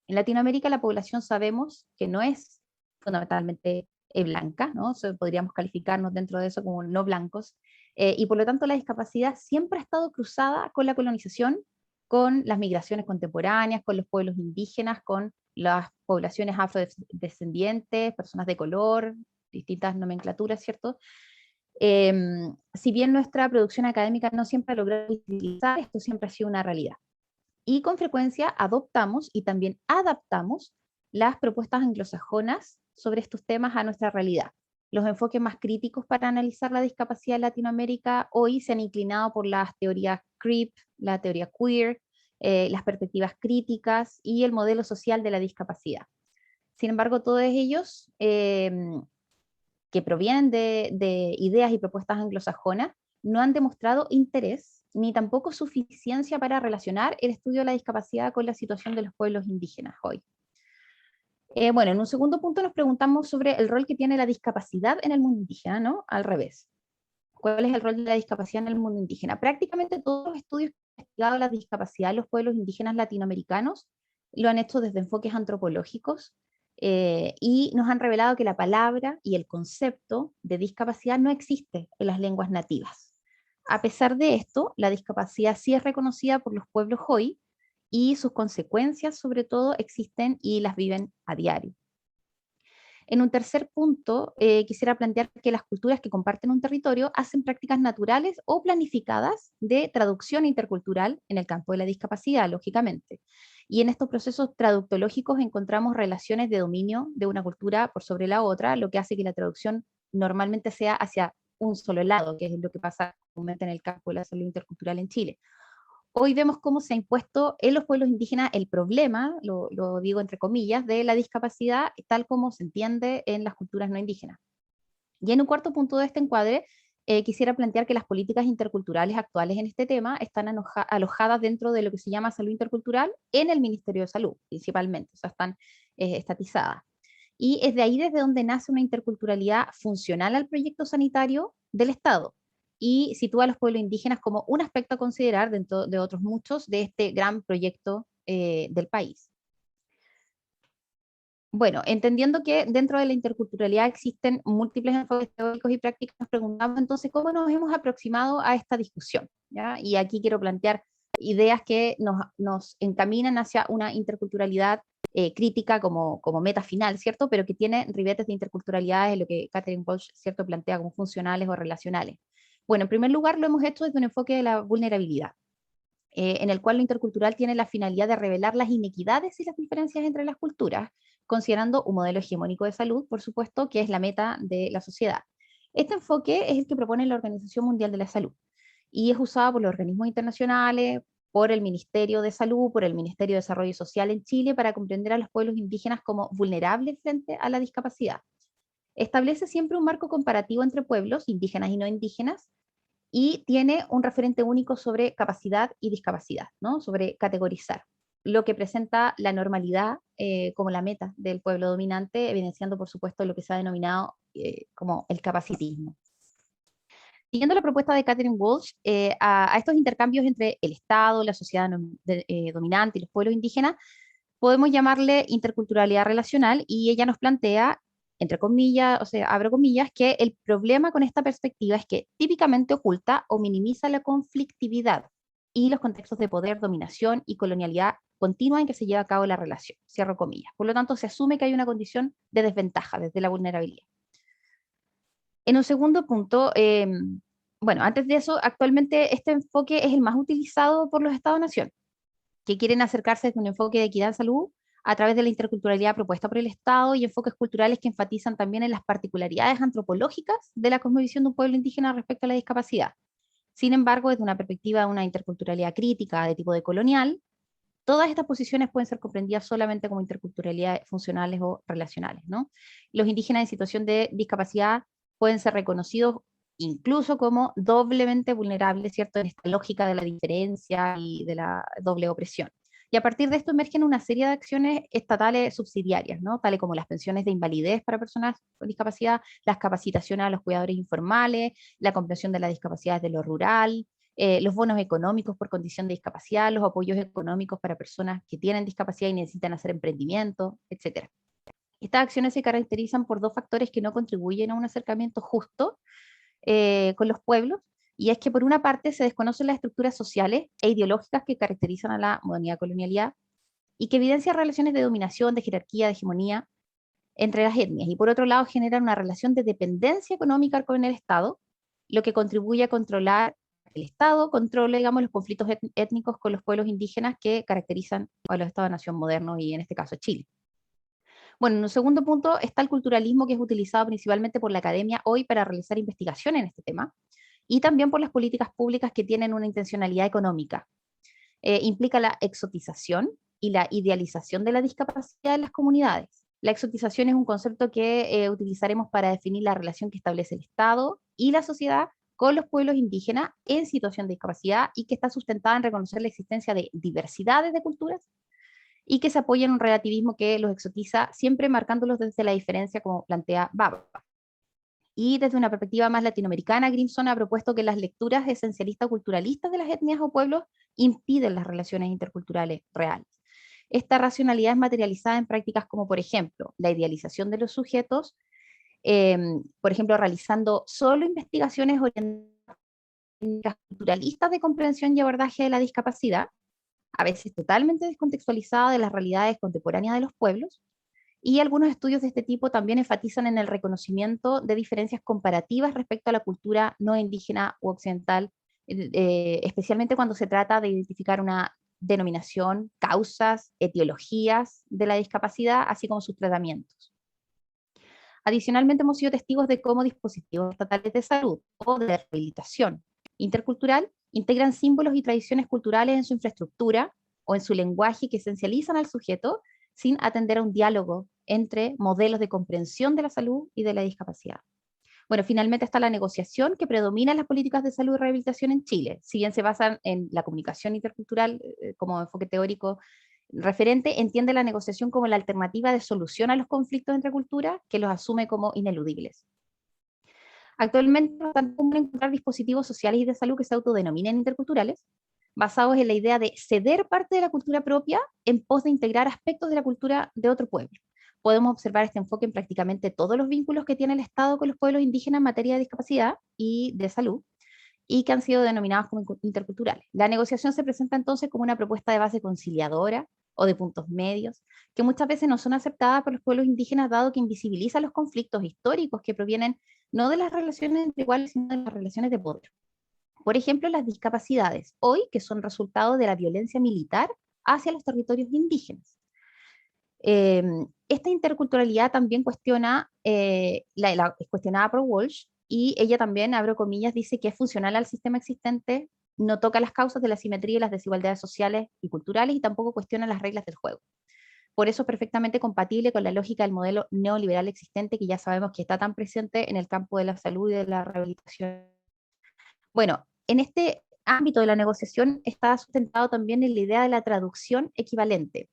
[SPEAKER 4] En Latinoamérica la población sabemos que no es fundamentalmente blanca, ¿no? Podríamos calificarnos dentro de eso como no blancos, y por lo tanto la discapacidad siempre ha estado cruzada con la colonización, con las migraciones contemporáneas, con los pueblos indígenas, con las poblaciones afrodescendientes, personas de color, distintas nomenclaturas, ¿cierto? Si bien nuestra producción académica no siempre ha logrado utilizar, esto siempre ha sido una realidad. Y con frecuencia adoptamos y también adaptamos las propuestas anglosajonas sobre estos temas a nuestra realidad. Los enfoques más críticos para analizar la discapacidad en Latinoamérica hoy se han inclinado por las teorías CRIP, la teoría queer, las perspectivas críticas y el modelo social de la discapacidad. Sin embargo, todos ellos que provienen de ideas y propuestas anglosajonas no han demostrado interés ni tampoco suficiencia para relacionar el estudio de la discapacidad con la situación de los pueblos indígenas hoy. Bueno, en un segundo punto nos preguntamos sobre el rol que tiene la discapacidad en el mundo indígena, ¿no? Al revés. ¿Cuál es el rol de la discapacidad en el mundo indígena? Prácticamente todos los estudios que han investigado la discapacidad de los pueblos indígenas latinoamericanos lo han hecho desde enfoques antropológicos y nos han revelado que la palabra y el concepto de discapacidad no existe en las lenguas nativas. A pesar de esto, la discapacidad sí es reconocida por los pueblos hoy y sus consecuencias sobre todo existen y las viven a diario. En un tercer punto, quisiera plantear que las culturas que comparten un territorio hacen prácticas naturales o planificadas de traducción intercultural en el campo de la discapacidad, lógicamente. Y en estos procesos traductológicos encontramos relaciones de dominio de una cultura por sobre la otra, lo que hace que la traducción normalmente sea hacia un solo lado, que es lo que pasa comúnmente en el campo de la salud intercultural en Chile. Hoy vemos cómo se ha impuesto en los pueblos indígenas el problema, lo digo entre comillas, de la discapacidad, tal como se entiende en las culturas no indígenas. Y en un cuarto punto de este encuadre, quisiera plantear que las políticas interculturales actuales en este tema están alojadas dentro de lo que se llama salud intercultural en el Ministerio de Salud, principalmente, o sea, están estatizadas. Y es de ahí desde donde nace una interculturalidad funcional al proyecto sanitario del Estado y sitúa a los pueblos indígenas como un aspecto a considerar dentro de otros muchos de este gran proyecto del país. Bueno, entendiendo que dentro de la interculturalidad existen múltiples enfoques teóricos y prácticos, nos preguntamos entonces cómo nos hemos aproximado a esta discusión, ¿ya? Y aquí quiero plantear ideas que nos encaminan hacia una interculturalidad crítica como meta final, ¿cierto? Pero que tiene ribetes de interculturalidad, en lo que Catherine Walsh, ¿cierto?, plantea como funcionales o relacionales. Bueno, en primer lugar lo hemos hecho desde un enfoque de la vulnerabilidad, en el cual lo intercultural tiene la finalidad de revelar las inequidades y las diferencias entre las culturas, considerando un modelo hegemónico de salud, por supuesto, que es la meta de la sociedad. Este enfoque es el que propone la Organización Mundial de la Salud y es usado por los organismos internacionales, por el Ministerio de Salud, por el Ministerio de Desarrollo Social en Chile, para comprender a los pueblos indígenas como vulnerables frente a la discapacidad. Establece siempre un marco comparativo entre pueblos, indígenas y no indígenas, y tiene un referente único sobre capacidad y discapacidad, ¿no? Sobre categorizar, lo que presenta la normalidad como la meta del pueblo dominante, evidenciando, por supuesto, lo que se ha denominado como el capacitismo. Siguiendo la propuesta de Catherine Walsh, a estos intercambios entre el Estado, la sociedad dominante y los pueblos indígenas, podemos llamarle interculturalidad relacional, y ella nos plantea, entre comillas, o sea, abro comillas, que el problema con esta perspectiva es que típicamente oculta o minimiza la conflictividad y los contextos de poder, dominación y colonialidad continua en que se lleva a cabo la relación, cierro comillas. Por lo tanto, se asume que hay una condición de desventaja desde la vulnerabilidad. En un segundo punto, bueno, antes de eso, actualmente este enfoque es el más utilizado por los Estados-nación, que quieren acercarse desde un enfoque de equidad en salud a través de la interculturalidad propuesta por el Estado y enfoques culturales que enfatizan también en las particularidades antropológicas de la cosmovisión de un pueblo indígena respecto a la discapacidad. Sin embargo, desde una perspectiva de una interculturalidad crítica de tipo decolonial, todas estas posiciones pueden ser comprendidas solamente como interculturalidades funcionales o relacionales, ¿no? Los indígenas en situación de discapacidad pueden ser reconocidos incluso como doblemente vulnerables, ¿cierto?, en esta lógica de la diferencia y de la doble opresión. Y a partir de esto emergen una serie de acciones estatales subsidiarias, ¿no?, tales como las pensiones de invalidez para personas con discapacidad, las capacitaciones a los cuidadores informales, la comprensión de la discapacidad desde lo rural, los bonos económicos por condición de discapacidad, los apoyos económicos para personas que tienen discapacidad y necesitan hacer emprendimiento, etc. Estas acciones se caracterizan por dos factores que no contribuyen a un acercamiento justo con los pueblos, y es que por una parte se desconocen las estructuras sociales e ideológicas que caracterizan a la modernidad colonialidad y que evidencian relaciones de dominación, de jerarquía, de hegemonía entre las etnias, y por otro lado generan una relación de dependencia económica con el Estado, lo que contribuye a controlar, el Estado controla, digamos, los conflictos étnicos con los pueblos indígenas que caracterizan a los Estados-nación modernos y en este caso Chile. Bueno, en un segundo punto está el culturalismo, que es utilizado principalmente por la academia hoy para realizar investigación en este tema, y también por las políticas públicas que tienen una intencionalidad económica. Implica la exotización y la idealización de la discapacidad en las comunidades. La exotización es un concepto que utilizaremos para definir la relación que establece el Estado y la sociedad con los pueblos indígenas en situación de discapacidad, y que está sustentada en reconocer la existencia de diversidades de culturas y que se apoya en un relativismo que los exotiza, siempre marcándolos desde la diferencia, como plantea Baba. Y desde una perspectiva más latinoamericana, Grimson ha propuesto que las lecturas esencialistas culturalistas de las etnias o pueblos impiden las relaciones interculturales reales. Esta racionalidad es materializada en prácticas como, por ejemplo, la idealización de los sujetos, por ejemplo, realizando solo investigaciones orientadas culturalistas de comprensión y abordaje de la discapacidad, a veces totalmente descontextualizada de las realidades contemporáneas de los pueblos, y algunos estudios de este tipo también enfatizan en el reconocimiento de diferencias comparativas respecto a la cultura no indígena u occidental, especialmente cuando se trata de identificar una denominación, causas, etiologías de la discapacidad, así como sus tratamientos. Adicionalmente, hemos sido testigos de cómo dispositivos estatales de salud o de rehabilitación intercultural integran símbolos y tradiciones culturales en su infraestructura o en su lenguaje que esencializan al sujeto sin atender a un diálogo entre modelos de comprensión de la salud y de la discapacidad. Bueno, finalmente está la negociación que predomina en las políticas de salud y rehabilitación en Chile. Si bien se basan en la comunicación intercultural como enfoque teórico referente, entiende la negociación como la alternativa de solución a los conflictos entre culturas que los asume como ineludibles. Actualmente es bastante común encontrar dispositivos sociales y de salud que se autodenominen interculturales, basados en la idea de ceder parte de la cultura propia en pos de integrar aspectos de la cultura de otro pueblo. Podemos observar este enfoque en prácticamente todos los vínculos que tiene el Estado con los pueblos indígenas en materia de discapacidad y de salud, y que han sido denominados como interculturales. La negociación se presenta entonces como una propuesta de base conciliadora o de puntos medios, que muchas veces no son aceptadas por los pueblos indígenas, dado que invisibiliza los conflictos históricos que provienen no de las relaciones entre iguales, sino de las relaciones de poder. Por ejemplo, las discapacidades, hoy que son resultado de la violencia militar hacia los territorios indígenas. Esta interculturalidad también es cuestionada por Walsh, y ella también, abro comillas, dice que es funcional al sistema existente, no toca las causas de la asimetría y las desigualdades sociales y culturales, y tampoco cuestiona las reglas del juego. Por eso es perfectamente compatible con la lógica del modelo neoliberal existente, que ya sabemos que está tan presente en el campo de la salud y de la rehabilitación. Bueno, en este ámbito de la negociación está sustentado también en la idea de la traducción equivalente,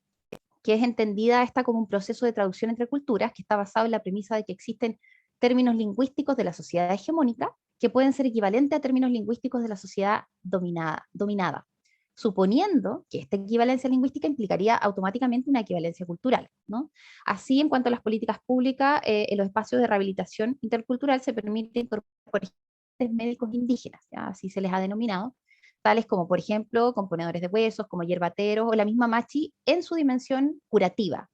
[SPEAKER 4] que es entendida esta como un proceso de traducción entre culturas que está basado en la premisa de que existen términos lingüísticos de la sociedad hegemónica que pueden ser equivalentes a términos lingüísticos de la sociedad dominada, suponiendo que esta equivalencia lingüística implicaría automáticamente una equivalencia cultural, ¿no? Así, en cuanto a las políticas públicas, en los espacios de rehabilitación intercultural se permite incorporar médicos indígenas, ¿ya? Así se les ha denominado, tales como, por ejemplo, componedores de huesos, como hierbateros, o la misma machi en su dimensión curativa,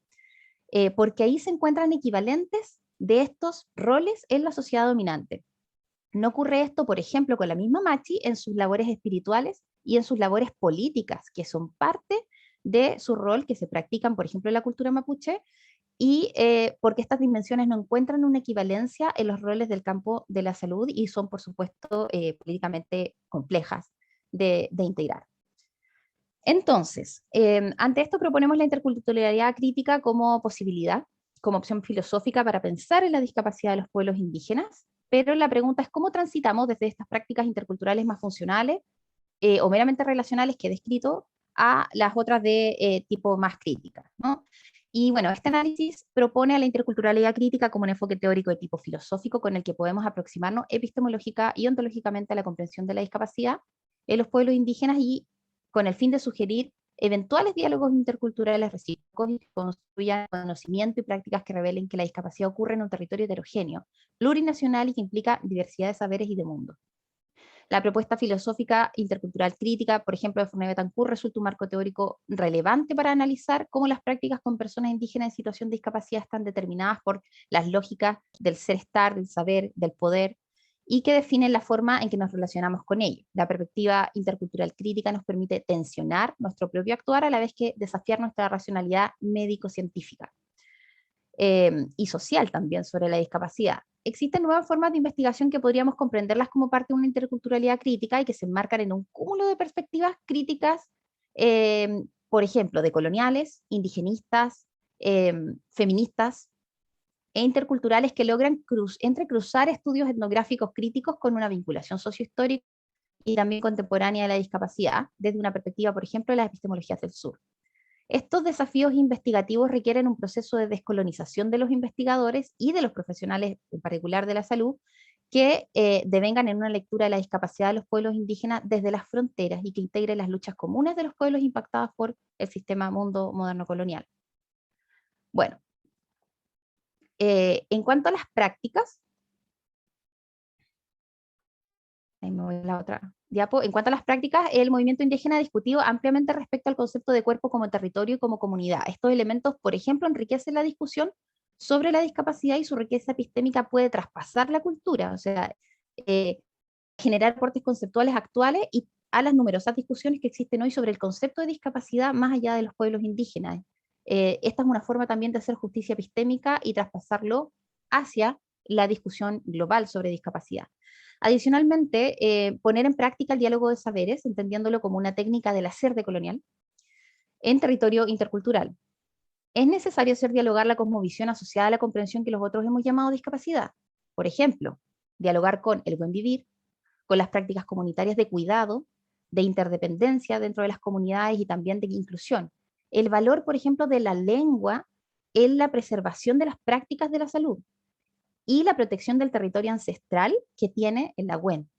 [SPEAKER 4] porque ahí se encuentran equivalentes de estos roles en la sociedad dominante. No ocurre esto, por ejemplo, con la misma machi en sus labores espirituales y en sus labores políticas, que son parte de su rol, que se practican, por ejemplo, en la cultura mapuche, y porque estas dimensiones no encuentran una equivalencia en los roles del campo de la salud y son, por supuesto, políticamente complejas de integrar. Entonces, ante esto proponemos la interculturalidad crítica como posibilidad, como opción filosófica para pensar en la discapacidad de los pueblos indígenas, pero la pregunta es cómo transitamos desde estas prácticas interculturales más funcionales o meramente relacionales que he descrito a las otras de tipo más crítica, ¿no? Y bueno, este análisis propone a la interculturalidad crítica como un enfoque teórico de tipo filosófico con el que podemos aproximarnos epistemológica y ontológicamente a la comprensión de la discapacidad en los pueblos indígenas, y con el fin de sugerir eventuales diálogos interculturales recíprocos que construyan conocimiento y prácticas que revelen que la discapacidad ocurre en un territorio heterogéneo, plurinacional y que implica diversidad de saberes y de mundos. La propuesta filosófica intercultural crítica, por ejemplo, de Fournier Betancourt, resulta un marco teórico relevante para analizar cómo las prácticas con personas indígenas en situación de discapacidad están determinadas por las lógicas del ser-estar, del saber, del poder, y que definen la forma en que nos relacionamos con ellos. La perspectiva intercultural crítica nos permite tensionar nuestro propio actuar a la vez que desafiar nuestra racionalidad médico-científica y social también sobre la discapacidad. Existen nuevas formas de investigación que podríamos comprenderlas como parte de una interculturalidad crítica y que se enmarcan en un cúmulo de perspectivas críticas, por ejemplo, decoloniales, indigenistas, feministas e interculturales, que logran entrecruzar estudios etnográficos críticos con una vinculación sociohistórica y también contemporánea de la discapacidad, desde una perspectiva, por ejemplo, de las epistemologías del sur. Estos desafíos investigativos requieren un proceso de descolonización de los investigadores y de los profesionales, en particular de la salud, que devengan en una lectura de la discapacidad de los pueblos indígenas desde las fronteras y que integre las luchas comunes de los pueblos impactados por el sistema mundo moderno colonial. Bueno, en cuanto a las prácticas, ahí me voy a la otra diapo. En cuanto a las prácticas, el movimiento indígena ha discutido ampliamente respecto al concepto de cuerpo como territorio y como comunidad. Estos elementos, por ejemplo, enriquecen la discusión sobre la discapacidad y su riqueza epistémica puede traspasar la cultura, o sea, generar aportes conceptuales actuales y a las numerosas discusiones que existen hoy sobre el concepto de discapacidad más allá de los pueblos indígenas. Esta es una forma también de hacer justicia epistémica y traspasarlo hacia la discusión global sobre discapacidad. Adicionalmente, poner en práctica el diálogo de saberes, entendiéndolo como una técnica del hacer decolonial, en territorio intercultural. Es necesario hacer dialogar la cosmovisión asociada a la comprensión que los otros hemos llamado discapacidad. Por ejemplo, dialogar con el buen vivir, con las prácticas comunitarias de cuidado, de interdependencia dentro de las comunidades y también de inclusión. El valor, por ejemplo, de la lengua en la preservación de las prácticas de la salud y la protección del territorio ancestral que tiene el Nahuen.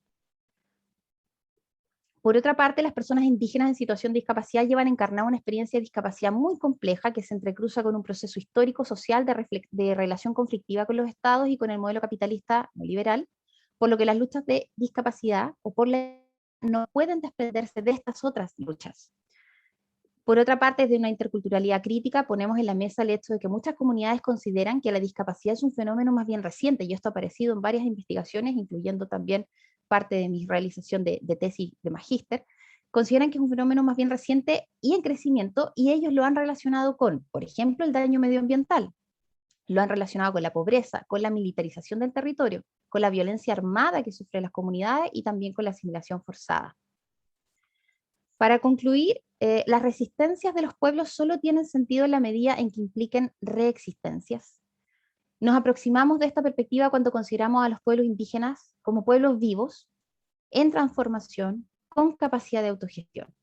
[SPEAKER 4] Por otra parte, las personas indígenas en situación de discapacidad llevan encarnada una experiencia de discapacidad muy compleja que se entrecruza con un proceso histórico, social, de relación conflictiva con los estados y con el modelo capitalista neoliberal, por lo que las luchas de discapacidad o por la no pueden desprenderse de estas otras luchas. Por otra parte, desde una interculturalidad crítica, ponemos en la mesa el hecho de que muchas comunidades consideran que la discapacidad es un fenómeno más bien reciente, y esto ha aparecido en varias investigaciones, incluyendo también parte de mi realización de tesis de magíster, consideran que es un fenómeno más bien reciente y en crecimiento, y ellos lo han relacionado con, por ejemplo, el daño medioambiental, lo han relacionado con la pobreza, con la militarización del territorio, con la violencia armada que sufren las comunidades y también con la asimilación forzada. Para concluir, las resistencias de los pueblos solo tienen sentido en la medida en que impliquen reexistencias. Nos aproximamos de esta perspectiva cuando consideramos a los pueblos indígenas como pueblos vivos, en transformación, con capacidad de autogestión.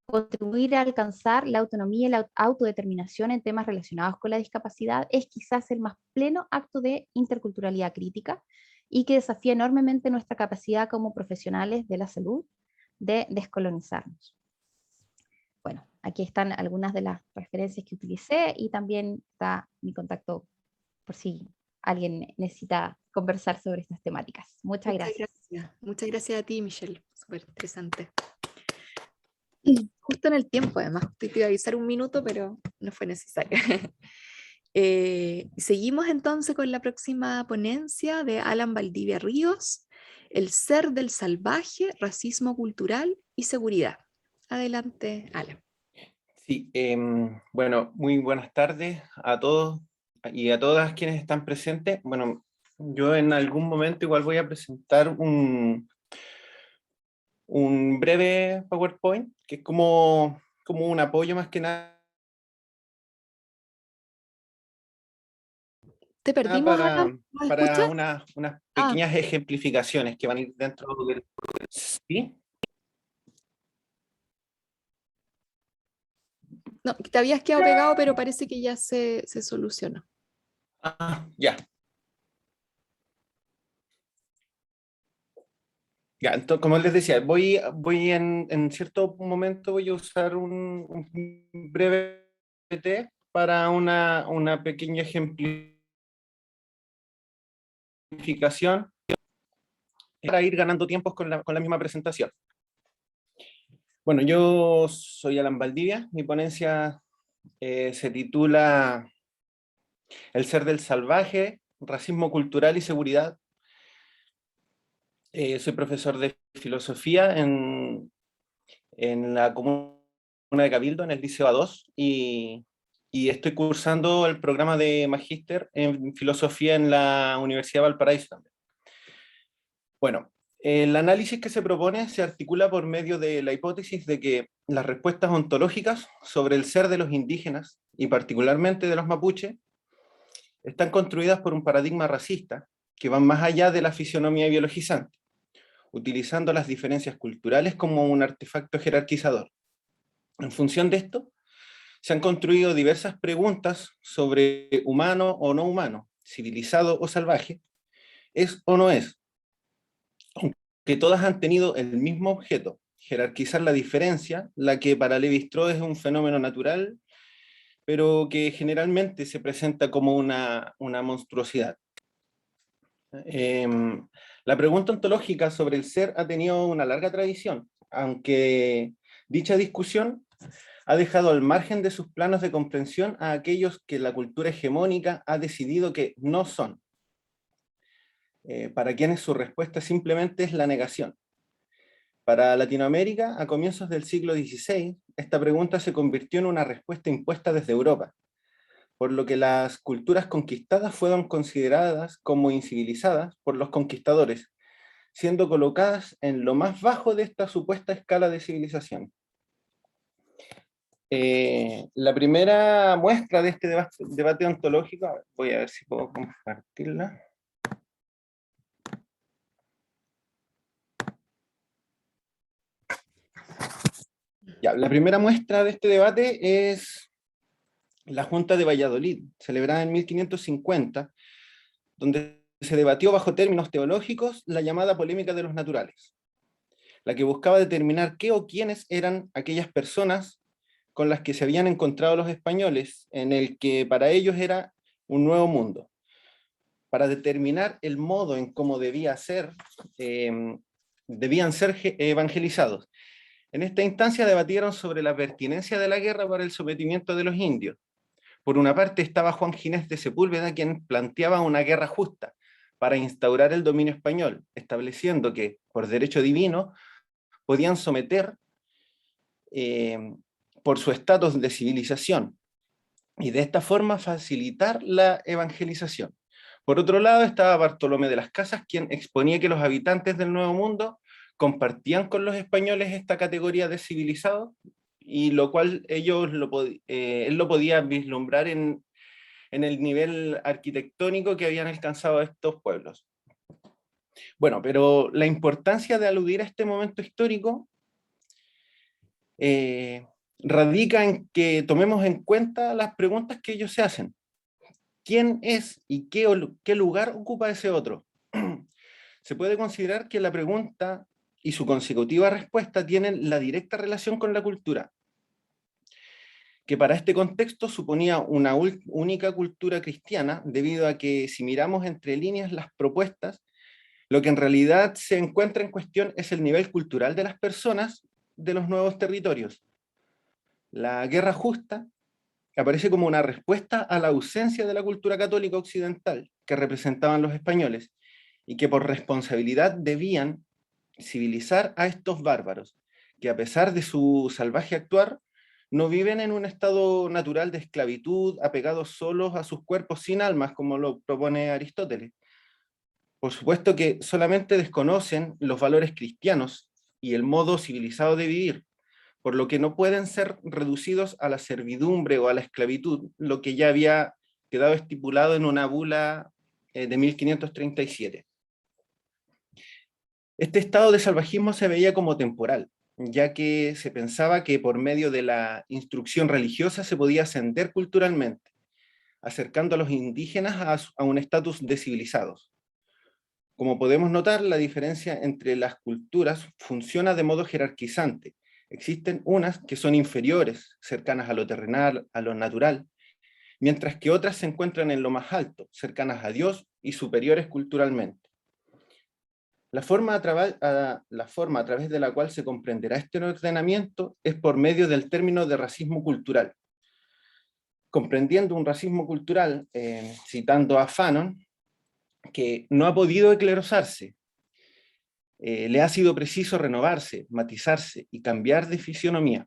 [SPEAKER 4] Contribuir a alcanzar la autonomía y la autodeterminación en temas relacionados con la discapacidad es quizás el más pleno acto de interculturalidad crítica y que desafía enormemente nuestra capacidad como profesionales de la salud de descolonizarnos. Bueno, aquí están algunas de las referencias que utilicé y también está mi contacto por si alguien necesita conversar sobre estas temáticas. Muchas gracias.
[SPEAKER 1] Muchas gracias a ti, Michelle. Súper interesante. Justo en el tiempo, además. Te iba a avisar un minuto, pero no fue necesario. Seguimos entonces con la próxima ponencia de Alan Valdivia Ríos, El ser del salvaje, racismo cultural y seguridad. Adelante, Alan.
[SPEAKER 5] Sí, bueno, muy buenas tardes a todos y a todas quienes están presentes. Bueno, yo en algún momento igual voy a presentar un breve PowerPoint, que es como un apoyo más que nada.
[SPEAKER 1] Te perdimos,
[SPEAKER 5] Para
[SPEAKER 1] escuchas?
[SPEAKER 5] unas pequeñas ejemplificaciones que van a ir dentro del... ¿Sí?
[SPEAKER 1] No, te habías quedado pegado, pero parece que ya se solucionó.
[SPEAKER 5] Ya. Ya, entonces, como les decía, voy en cierto momento voy a usar un breve PT para una pequeña ejemplificación para ir ganando tiempos con la misma presentación. Bueno, yo soy Alan Valdivia, mi ponencia se titula El ser del salvaje, racismo cultural y seguridad. Soy profesor de filosofía en la comuna de Cabildo, en el Liceo A2, y estoy cursando el programa de magíster en filosofía en la Universidad de Valparaíso también. Bueno, el análisis que se propone se articula por medio de la hipótesis de que las respuestas ontológicas sobre el ser de los indígenas, y particularmente de los mapuches, están construidas por un paradigma racista que van más allá de la fisionomía biologizante, utilizando las diferencias culturales como un artefacto jerarquizador. En función de esto, se han construido diversas preguntas sobre humano o no humano, civilizado o salvaje, es o no es, que todas han tenido el mismo objeto, jerarquizar la diferencia, la que para Lévi-Strauss es un fenómeno natural, pero que generalmente se presenta como una monstruosidad. La pregunta ontológica sobre el ser ha tenido una larga tradición, aunque dicha discusión ha dejado al margen de sus planos de comprensión a aquellos que la cultura hegemónica ha decidido que no son, para quienes su respuesta simplemente es la negación. Para Latinoamérica, a comienzos del siglo XVI, esta pregunta se convirtió en una respuesta impuesta desde Europa, por lo que las culturas conquistadas fueron consideradas como incivilizadas por los conquistadores, siendo colocadas en lo más bajo de esta supuesta escala de civilización. La primera muestra de este debate ontológico, voy a ver si puedo compartirla. Ya, la primera muestra de este debate es la Junta de Valladolid, celebrada en 1550, donde se debatió bajo términos teológicos la llamada polémica de los naturales, la que buscaba determinar qué o quiénes eran aquellas personas con las que se habían encontrado los españoles, en el que para ellos era un nuevo mundo. Para determinar el modo en cómo debían ser evangelizados. En esta instancia debatieron sobre la pertinencia de la guerra para el sometimiento de los indios. Por una parte estaba Juan Ginés de Sepúlveda, quien planteaba una guerra justa para instaurar el dominio español, estableciendo que, por derecho divino, podían someter por su estatus de civilización, y de esta forma facilitar la evangelización. Por otro lado estaba Bartolomé de las Casas, quien exponía que los habitantes del Nuevo Mundo compartían con los españoles esta categoría de civilizados, y lo cual él lo podía vislumbrar en el nivel arquitectónico que habían alcanzado estos pueblos. Bueno, pero la importancia de aludir a este momento histórico radica en que tomemos en cuenta las preguntas que ellos se hacen. ¿Quién es y qué lugar ocupa ese otro? Se puede considerar que la pregunta y su consecutiva respuesta tienen la directa relación con la cultura, que para este contexto suponía una única cultura cristiana, debido a que si miramos entre líneas las propuestas, lo que en realidad se encuentra en cuestión es el nivel cultural de las personas de los nuevos territorios. La guerra justa aparece como una respuesta a la ausencia de la cultura católica occidental que representaban los españoles, y que por responsabilidad debían civilizar a estos bárbaros, que a pesar de su salvaje actuar, no viven en un estado natural de esclavitud, apegados solos a sus cuerpos sin almas, como lo propone Aristóteles. Por supuesto que solamente desconocen los valores cristianos y el modo civilizado de vivir, por lo que no pueden ser reducidos a la servidumbre o a la esclavitud, lo que ya había quedado estipulado en una bula de 1537. Este estado de salvajismo se veía como temporal, ya que se pensaba que por medio de la instrucción religiosa se podía ascender culturalmente, acercando a los indígenas a un estatus de civilizados. Como podemos notar, la diferencia entre las culturas funciona de modo jerarquizante. Existen unas que son inferiores, cercanas a lo terrenal, a lo natural, mientras que otras se encuentran en lo más alto, cercanas a Dios y superiores culturalmente. La forma a través de la cual se comprenderá este ordenamiento es por medio del término de racismo cultural. Comprendiendo un racismo cultural, citando a Fanon, que no ha podido eclerosarse, le ha sido preciso renovarse, matizarse y cambiar de fisionomía.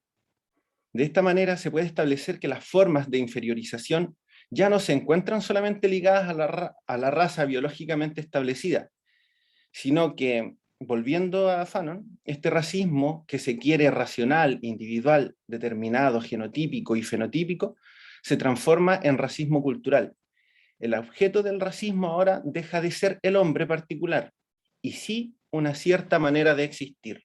[SPEAKER 5] De esta manera se puede establecer que las formas de inferiorización ya no se encuentran solamente ligadas a la raza biológicamente establecida, sino que, volviendo a Fanon, este racismo que se quiere racional, individual, determinado, genotípico y fenotípico, se transforma en racismo cultural. El objeto del racismo ahora deja de ser el hombre particular, y sí una cierta manera de existir.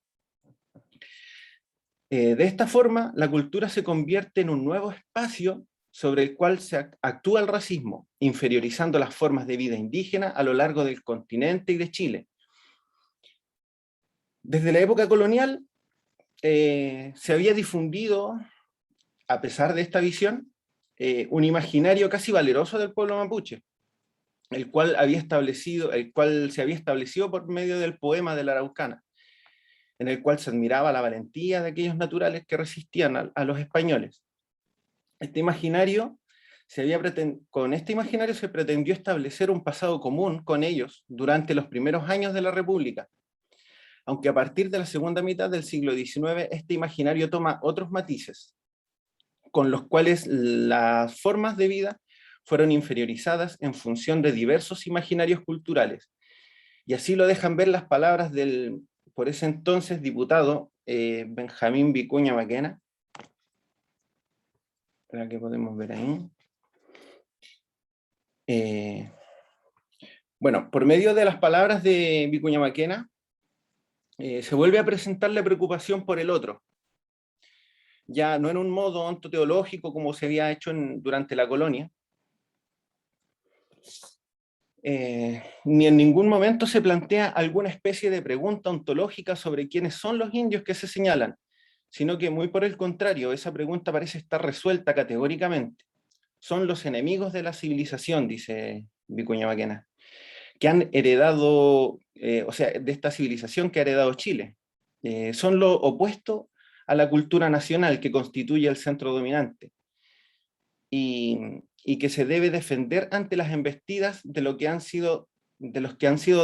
[SPEAKER 5] De esta forma, la cultura se convierte en un nuevo espacio sobre el cual se actúa el racismo, inferiorizando las formas de vida indígena a lo largo del continente y de Chile. Desde la época colonial se había difundido, a pesar de esta visión, un imaginario casi valeroso del pueblo mapuche, el cual se había establecido por medio del poema de la Araucana, en el cual se admiraba la valentía de aquellos naturales que resistían a los españoles. Con este imaginario se pretendió establecer un pasado común con ellos durante los primeros años de la República, aunque a partir de la segunda mitad del siglo XIX este imaginario toma otros matices, con los cuales las formas de vida fueron inferiorizadas en función de diversos imaginarios culturales. Y así lo dejan ver las palabras del, por ese entonces, diputado Benjamín Vicuña Maquena. Espera, que podemos ver ahí. Bueno, por medio de las palabras de Vicuña Maquena, se vuelve a presentar la preocupación por el otro, ya no en un modo ontoteológico como se había hecho durante la colonia, ni en ningún momento se plantea alguna especie de pregunta ontológica sobre quiénes son los indios que se señalan, sino que muy por el contrario, esa pregunta parece estar resuelta categóricamente. Son los enemigos de la civilización, dice Vicuña Maquena, que han heredado, o sea, de esta civilización que ha heredado Chile. Son lo opuesto a la cultura nacional que constituye el centro dominante y que se debe defender ante las embestidas de los que han sido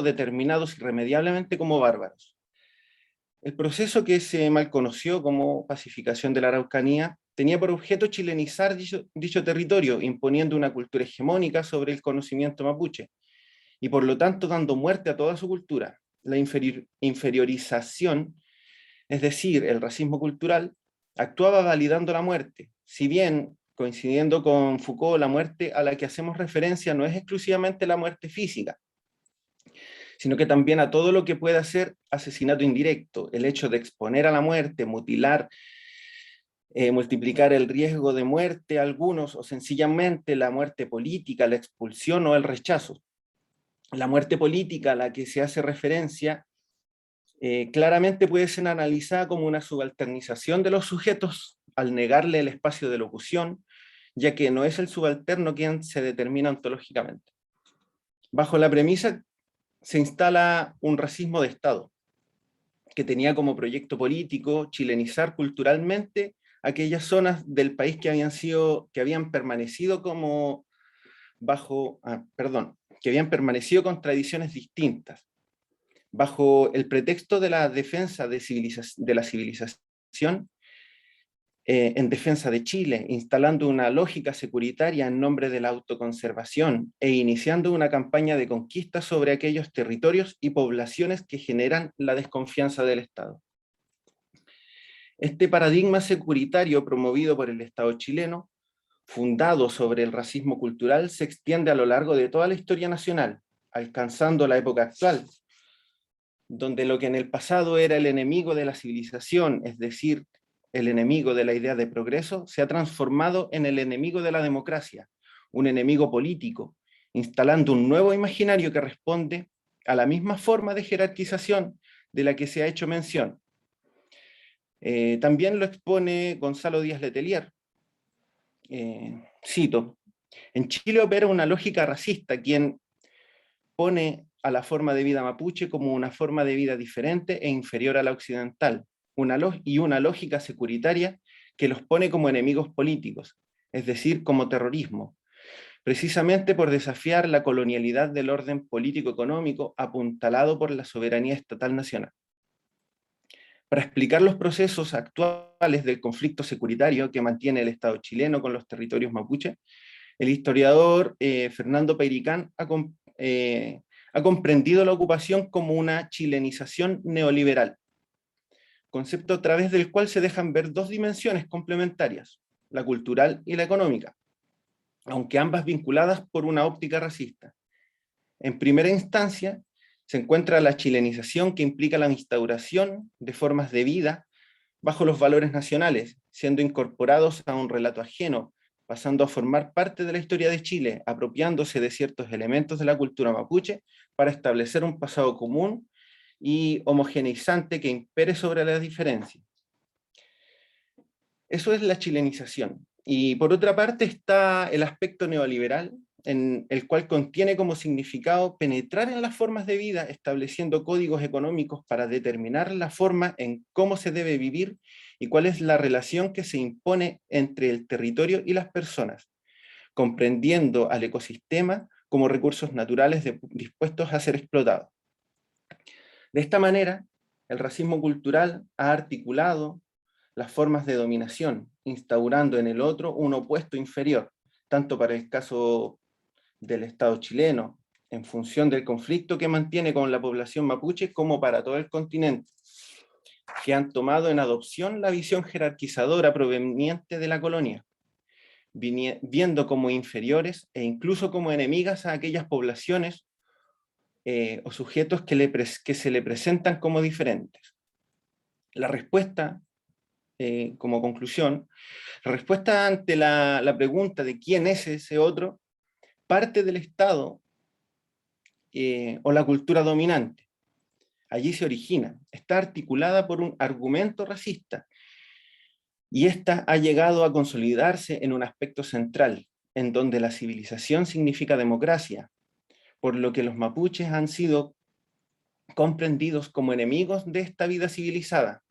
[SPEAKER 5] determinados irremediablemente como bárbaros. El proceso que se mal conoció como pacificación de la Araucanía tenía por objeto chilenizar dicho territorio, imponiendo una cultura hegemónica sobre el conocimiento mapuche, y por lo tanto dando muerte a toda su cultura. La inferiorización, es decir, el racismo cultural, actuaba validando la muerte. Si bien, coincidiendo con Foucault, la muerte a la que hacemos referencia no es exclusivamente la muerte física, sino que también a todo lo que pueda ser asesinato indirecto, el hecho de exponer a la muerte, mutilar, multiplicar el riesgo de muerte a algunos, o sencillamente la muerte política, la expulsión o el rechazo. La muerte política a la que se hace referencia claramente puede ser analizada como una subalternización de los sujetos al negarle el espacio de locución, ya que no es el subalterno quien se determina ontológicamente. Bajo la premisa se instala un racismo de Estado, que tenía como proyecto político chilenizar culturalmente aquellas zonas del país que habían permanecido que habían permanecido con tradiciones distintas, bajo el pretexto de la defensa de la civilización, en defensa de Chile, instalando una lógica securitaria en nombre de la autoconservación e iniciando una campaña de conquista sobre aquellos territorios y poblaciones que generan la desconfianza del Estado. Este paradigma securitario promovido por el Estado chileno, fundado sobre el racismo cultural, se extiende a lo largo de toda la historia nacional, alcanzando la época actual, donde lo que en el pasado era el enemigo de la civilización, es decir, el enemigo de la idea de progreso, se ha transformado en el enemigo de la democracia, un enemigo político, instalando un nuevo imaginario que responde a la misma forma de jerarquización de la que se ha hecho mención. También lo expone Gonzalo Díaz Letelier. Cito: en Chile opera una lógica racista, quien pone a la forma de vida mapuche como una forma de vida diferente e inferior a la occidental, y una lógica securitaria que los pone como enemigos políticos, es decir, como terrorismo, precisamente por desafiar la colonialidad del orden político-económico apuntalado por la soberanía estatal nacional. Para explicar los procesos actuales del conflicto securitario que mantiene el Estado chileno con los territorios mapuche, el historiador Fernando Peiricán ha comprendido la ocupación como una chilenización neoliberal, concepto a través del cual se dejan ver dos dimensiones complementarias, la cultural y la económica, aunque ambas vinculadas por una óptica racista. En primera instancia, se encuentra la chilenización, que implica la instauración de formas de vida bajo los valores nacionales, siendo incorporados a un relato ajeno, pasando a formar parte de la historia de Chile, apropiándose de ciertos elementos de la cultura mapuche para establecer un pasado común y homogeneizante que impere sobre las diferencias. Eso es la chilenización. Y por otra parte está el aspecto neoliberal, en el cual contiene como significado penetrar en las formas de vida, estableciendo códigos económicos para determinar la forma en cómo se debe vivir y cuál es la relación que se impone entre el territorio y las personas, comprendiendo al ecosistema como recursos naturales dispuestos a ser explotados. De esta manera, el racismo cultural ha articulado las formas de dominación, instaurando en el otro un opuesto inferior, tanto para el caso del Estado chileno, en función del conflicto que mantiene con la población mapuche, como para todo el continente, que han tomado en adopción la visión jerarquizadora proveniente de la colonia, viendo como inferiores e incluso como enemigas a aquellas poblaciones o sujetos que se le presentan como diferentes. La respuesta, como conclusión, la respuesta ante la pregunta de quién es ese otro, parte del Estado o la cultura dominante. Allí se origina, está articulada por un argumento racista, y esta ha llegado a consolidarse en un aspecto central, en donde la civilización significa democracia, por lo que los mapuches han sido comprendidos como enemigos de esta vida civilizada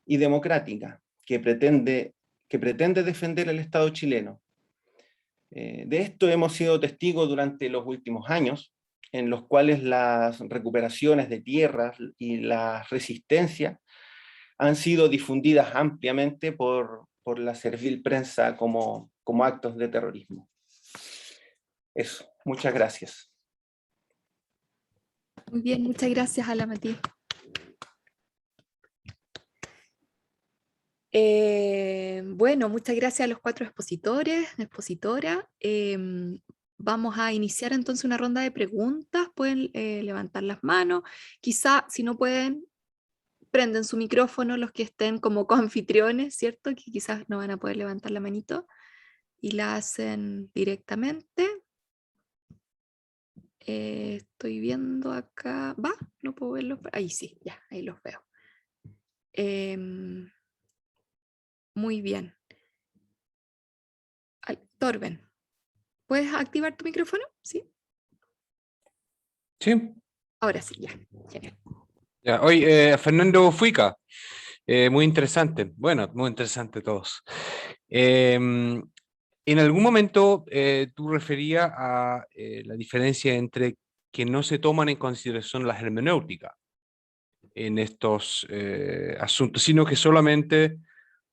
[SPEAKER 5] y democrática que pretende defender el Estado chileno. De esto hemos sido testigos durante los últimos años, en los cuales las recuperaciones de tierras y la resistencia han sido difundidas ampliamente por la servil prensa como actos de terrorismo. Eso, muchas gracias.
[SPEAKER 1] Muy bien, muchas gracias, Ala Matías. Bueno, muchas gracias a los 4 expositores, expositora. Vamos a iniciar entonces una ronda de preguntas. Pueden levantar las manos. Quizá, si no pueden, prenden su micrófono los que estén como coanfitriones, ¿cierto? Que quizás no van a poder levantar la manito y la hacen directamente. Estoy viendo acá. ¿Va? No puedo verlos. Ahí sí, ya, ahí los veo. Muy bien. Torben, ¿puedes activar tu micrófono? Sí.
[SPEAKER 6] Sí,
[SPEAKER 1] Ahora sí, ya. Genial.
[SPEAKER 6] ya. Hoy Fernando Fuica, muy interesante. Bueno, muy interesante todos. En algún momento tú referías a la diferencia entre que no se toman en consideración la hermenéutica en estos asuntos, sino que solamente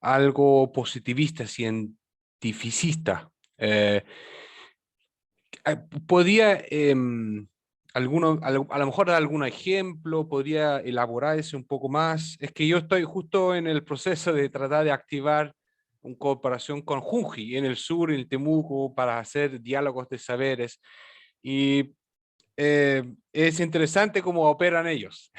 [SPEAKER 6] algo positivista, cientificista. ¿Podría a lo mejor dar algún ejemplo? ¿Podría elaborar eso un poco más? Es que yo estoy justo en el proceso de tratar de activar una cooperación con Junji en el sur, en el Temuco, para hacer diálogos de saberes. Y es interesante cómo operan ellos,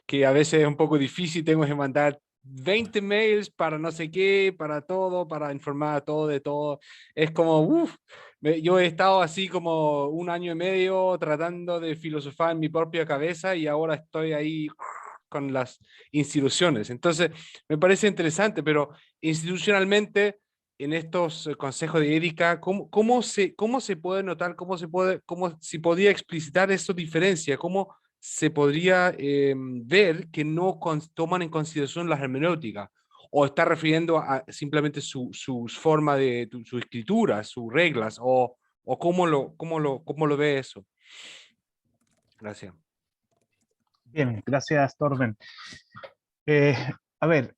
[SPEAKER 6] que a veces es un poco difícil, tengo que mandar 20 mails para no sé qué, para todo, para informar todo de todo. Es como, uff, yo he estado así como 1 año y medio tratando de filosofar en mi propia cabeza y ahora estoy ahí con las instituciones. Entonces, me parece interesante, pero institucionalmente en estos consejos de ética, ¿cómo se puede notar, si podría explicitar esa diferencia, cómo se podría ver que no toman en consideración la hermenéutica? ¿O está refiriendo a simplemente su forma de su escritura, sus reglas? ¿O cómo lo ve eso? Gracias.
[SPEAKER 3] Bien, gracias, Torben. A ver,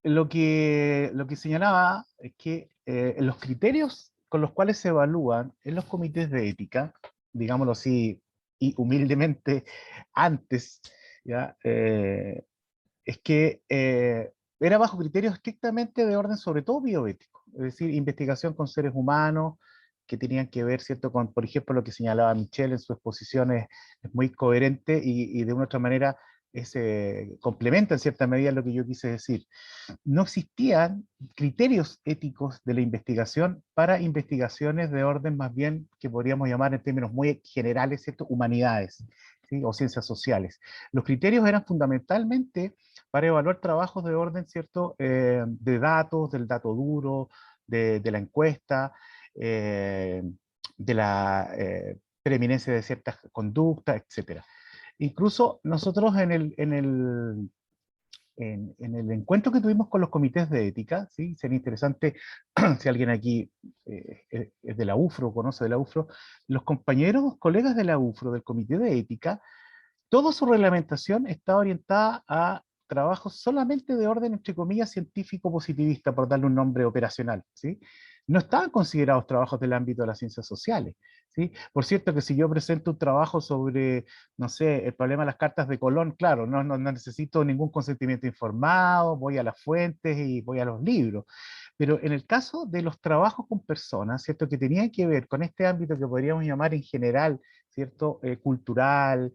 [SPEAKER 3] lo que señalaba es que los criterios con los cuales se evalúan en los comités de ética, digámoslo así, y humildemente antes, ¿ya? Es que era bajo criterios estrictamente de orden, sobre todo bioético, es decir, investigación con seres humanos que tenían que ver, ¿cierto?, con, por ejemplo, lo que señalaba Michelle en su exposición es muy coherente y de una otra manera complementa en cierta medida lo que yo quise decir. No existían criterios éticos de la investigación para investigaciones de orden más bien que podríamos llamar en términos muy generales, ¿cierto?, humanidades, ¿sí?, o ciencias sociales. Los criterios eran fundamentalmente para evaluar trabajos de orden, ¿cierto?, de datos, del dato duro, de la encuesta, de la preeminencia de ciertas conductas, etc. Incluso nosotros en el encuentro que tuvimos con los comités de ética, ¿sí? Sería interesante si alguien aquí es de la UFRO, conoce de la UFRO, los compañeros, colegas de la UFRO, del comité de ética, toda su reglamentación está orientada a trabajos solamente de orden, entre comillas, científico-positivista, por darle un nombre operacional, ¿sí? No estaban considerados trabajos del ámbito de las ciencias sociales, ¿sí? Por cierto que si yo presento un trabajo sobre, no sé, el problema de las cartas de Colón, claro, no necesito ningún consentimiento informado, voy a las fuentes y voy a los libros. Pero en el caso de los trabajos con personas, ¿cierto? Que tenían que ver con este ámbito que podríamos llamar en general, ¿cierto? Cultural,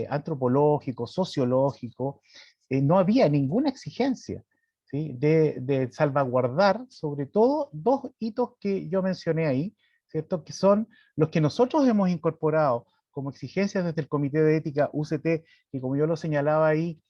[SPEAKER 3] antropológico, sociológico, no había ninguna exigencia, ¿sí? de salvaguardar, sobre todo, dos hitos que yo mencioné ahí, ¿cierto? Que son los que nosotros hemos incorporado como exigencias desde el Comité de Ética UCT, que como yo lo señalaba ahí,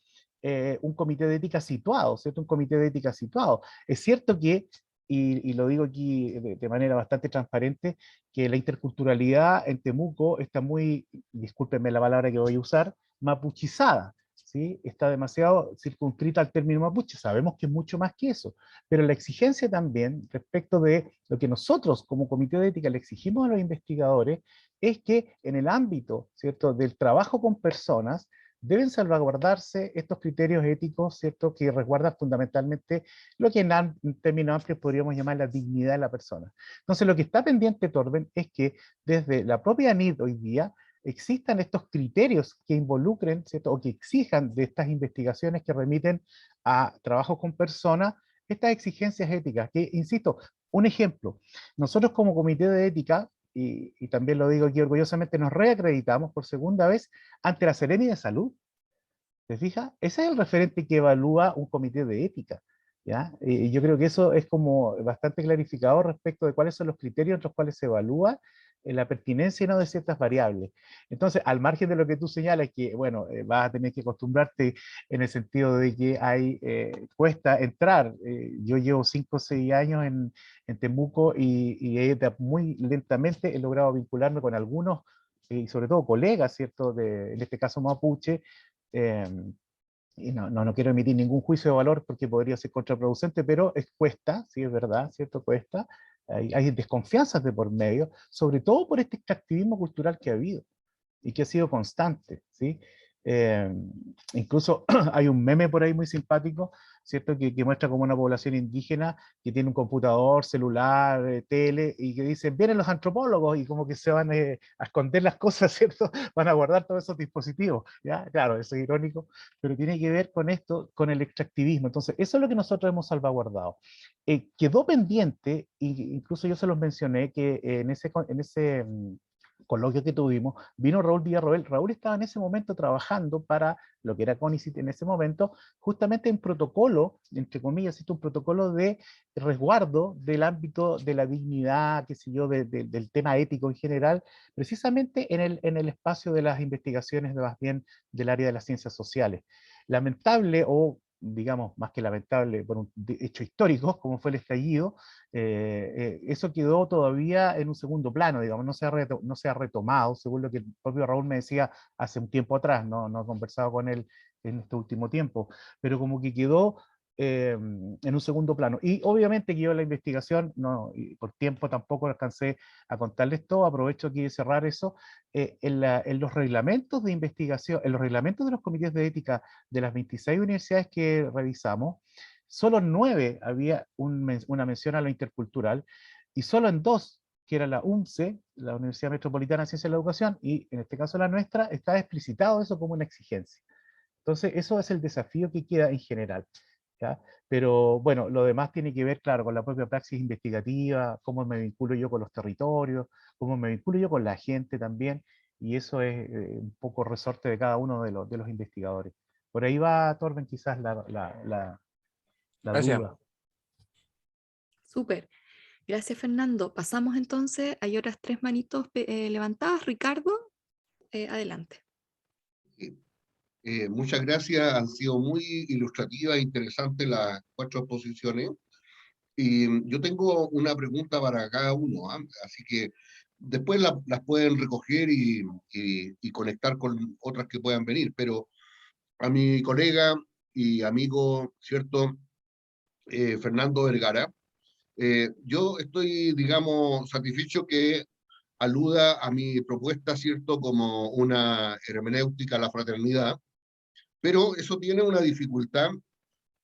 [SPEAKER 3] un comité de ética situado, ¿cierto? Un comité de ética situado. Es cierto que, y lo digo aquí de manera bastante transparente, que la interculturalidad en Temuco está muy, discúlpenme la palabra que voy a usar, mapuchizada, ¿sí? Está demasiado circunscrita al término mapuche, sabemos que es mucho más que eso, pero la exigencia también respecto de lo que nosotros como comité de ética le exigimos a los investigadores es que en el ámbito, ¿cierto?, del trabajo con personas, deben salvaguardarse estos criterios éticos, ¿cierto?, que resguardan fundamentalmente lo que en términos amplios podríamos llamar la dignidad de la persona. Entonces, lo que está pendiente, Torben, es que desde la propia ANID hoy día existan estos criterios que involucren, ¿cierto?, o que exijan de estas investigaciones que remiten a trabajos con personas, estas exigencias éticas, que, insisto, un ejemplo, nosotros como comité de ética, y también lo digo aquí orgullosamente, nos reacreditamos por segunda vez ante la Seremi de Salud. ¿Te fijas? Ese es el referente que evalúa un comité de ética, ¿ya? Y yo creo que eso es como bastante clarificador respecto de cuáles son los criterios entre los cuales se evalúa la pertinencia y no de ciertas variables. Entonces, al margen de lo que tú señalas, que, bueno, vas a tener que acostumbrarte en el sentido de que cuesta entrar. Yo llevo 5 o 6 años en Temuco y muy lentamente he logrado vincularme con algunos, y sobre todo colegas, ¿cierto?, en este caso mapuche, eh, y no quiero emitir ningún juicio de valor porque podría ser contraproducente, pero cuesta, sí es verdad, ¿cierto? Cuesta. Hay desconfianzas de por medio, sobre todo por este extractivismo cultural que ha habido y que ha sido constante, ¿sí? Eh, Incluso hay un meme por ahí muy simpático, ¿cierto? Que muestra como una población indígena que tiene un computador, celular, tele, y que dicen, vienen los antropólogos, y como que se van a esconder las cosas, ¿cierto? Van a guardar todos esos dispositivos, ¿ya? Claro, eso es irónico, pero tiene que ver con esto, con el extractivismo. Entonces, eso es lo que nosotros hemos salvaguardado. Quedó pendiente, incluso yo se los mencioné, que en ese coloquio que tuvimos, vino Raúl Villarroel. Raúl estaba en ese momento trabajando para lo que era CONICIT en ese momento, justamente en protocolo, entre comillas, un protocolo de resguardo del ámbito de la dignidad, qué sé yo, del tema ético en general, precisamente en el espacio de las investigaciones, más bien del área de las ciencias sociales. Lamentable, o digamos, más que lamentable, por un hecho histórico, como fue el estallido, eso quedó todavía en un segundo plano, digamos, no se ha retomado, según lo que el propio Raúl me decía hace un tiempo atrás, no he conversado con él en este último tiempo, pero como que quedó en un segundo plano. Y obviamente que yo la investigación, y por tiempo tampoco alcancé a contarles todo, aprovecho aquí de cerrar eso, en los reglamentos de investigación, en los reglamentos de los comités de ética de las 26 universidades que revisamos, solo en 9 había una mención a lo intercultural, y solo en 2, que era la UNCE, la Universidad Metropolitana de Ciencias de la Educación, y en este caso la nuestra, está explicitado eso como una exigencia. Entonces, eso es el desafío que queda en general, ¿ya? Pero bueno, lo demás tiene que ver, claro, con la propia praxis investigativa, cómo me vinculo yo con los territorios, cómo me vinculo yo con la gente también, y eso es un poco resorte de cada uno de los investigadores. Por ahí va, Torben, quizás la
[SPEAKER 6] Gracias.
[SPEAKER 3] duda.
[SPEAKER 1] Súper. Gracias, Fernando. Pasamos entonces, hay otras 3 manitos levantadas. Ricardo, adelante.
[SPEAKER 7] Muchas gracias, han sido muy ilustrativas e interesantes las 4 exposiciones. Y yo tengo una pregunta para cada uno, ¿ah? Así que después las pueden recoger y conectar con otras que puedan venir, pero a mi colega y amigo, ¿cierto? Fernando Vergara, yo estoy, digamos, satisfecho que aluda a mi propuesta, ¿cierto? Como una hermenéutica a la fraternidad, pero eso tiene una dificultad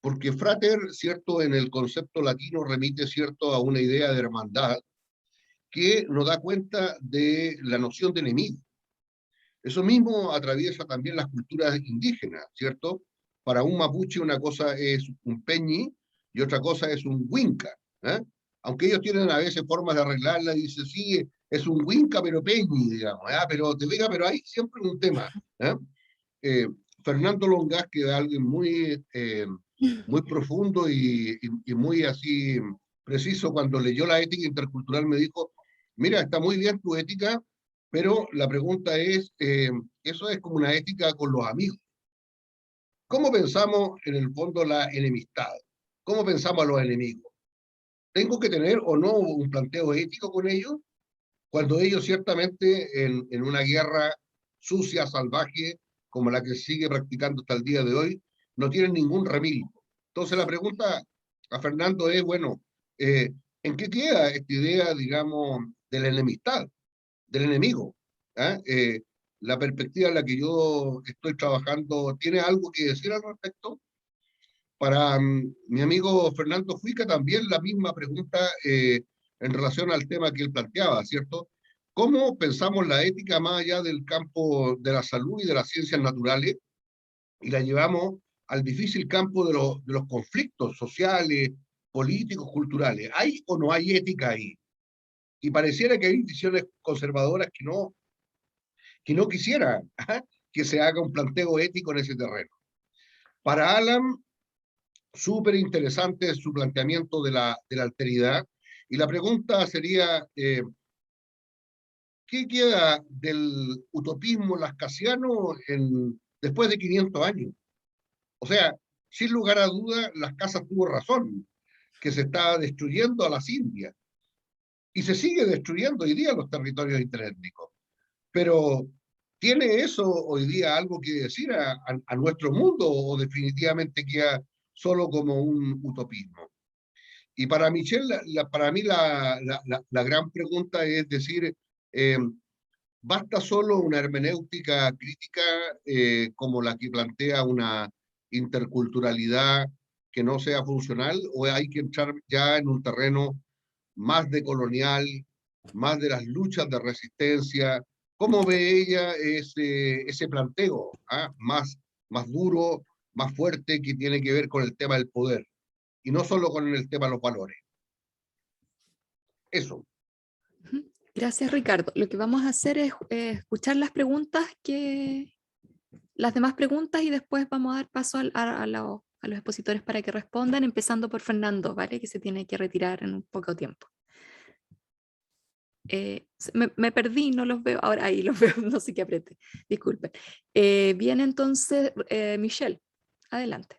[SPEAKER 7] porque frater, ¿cierto? En el concepto latino remite, ¿cierto? A una idea de hermandad que nos da cuenta de la noción de enemigo. Eso mismo atraviesa también las culturas indígenas, ¿cierto? Para un mapuche una cosa es un peñi y otra cosa es un huinca, ¿eh? Aunque ellos tienen a veces formas de arreglarla, y dice, sí, es un huinca pero peñi, digamos, ¿eh? Pero te diga, pero hay siempre un tema, ¿eh? Eh, Fernando Longas, que es alguien muy profundo y muy así preciso, cuando leyó la ética intercultural me dijo, mira, está muy bien tu ética, pero la pregunta es, eso es como una ética con los amigos. ¿Cómo pensamos en el fondo la enemistad? ¿Cómo pensamos a los enemigos? ¿Tengo que tener o no un planteo ético con ellos? Cuando ellos ciertamente en una guerra sucia, salvaje, como la que sigue practicando hasta el día de hoy, no tienen ningún remil. Entonces la pregunta a Fernando es, bueno, ¿en qué queda esta idea, digamos, de la enemistad, del enemigo? ¿Ah? La perspectiva en la que yo estoy trabajando, ¿tiene algo que decir al respecto? Para mi amigo Fernando Fuica también la misma pregunta en relación al tema que él planteaba, ¿cierto? ¿Cómo pensamos la ética más allá del campo de la salud y de las ciencias naturales y la llevamos al difícil campo de los conflictos sociales, políticos, culturales? ¿Hay o no hay ética ahí? Y pareciera que hay visiones conservadoras que no quisieran que se haga un planteo ético en ese terreno. Para Alan, súper interesante su planteamiento de la alteridad. Y la pregunta sería, ¿qué queda del utopismo lascasiano después de 500 años? O sea, sin lugar a duda, Las Casas tuvo razón, que se está destruyendo a las Indias. Y se sigue destruyendo hoy día los territorios interétnicos. Pero, ¿tiene eso hoy día algo que decir a nuestro mundo o definitivamente queda solo como un utopismo? Y para Michelle, para mí la gran pregunta es decir, eh, ¿basta solo una hermenéutica crítica como la que plantea una interculturalidad que no sea funcional o hay que entrar ya en un terreno más decolonial, más de las luchas de resistencia? ¿Cómo ve ella ese planteo más duro, más fuerte que tiene que ver con el tema del poder? Y no solo con el tema de los valores. Eso.
[SPEAKER 1] Gracias, Ricardo. Lo que vamos a hacer es escuchar las preguntas las demás preguntas y después vamos a dar paso a los expositores para que respondan, empezando por Fernando, ¿vale? Que se tiene que retirar en un poco tiempo. Me perdí, no los veo. Ahora ahí los veo, no sé qué apriete. Disculpen. Bien, entonces, Michelle, adelante.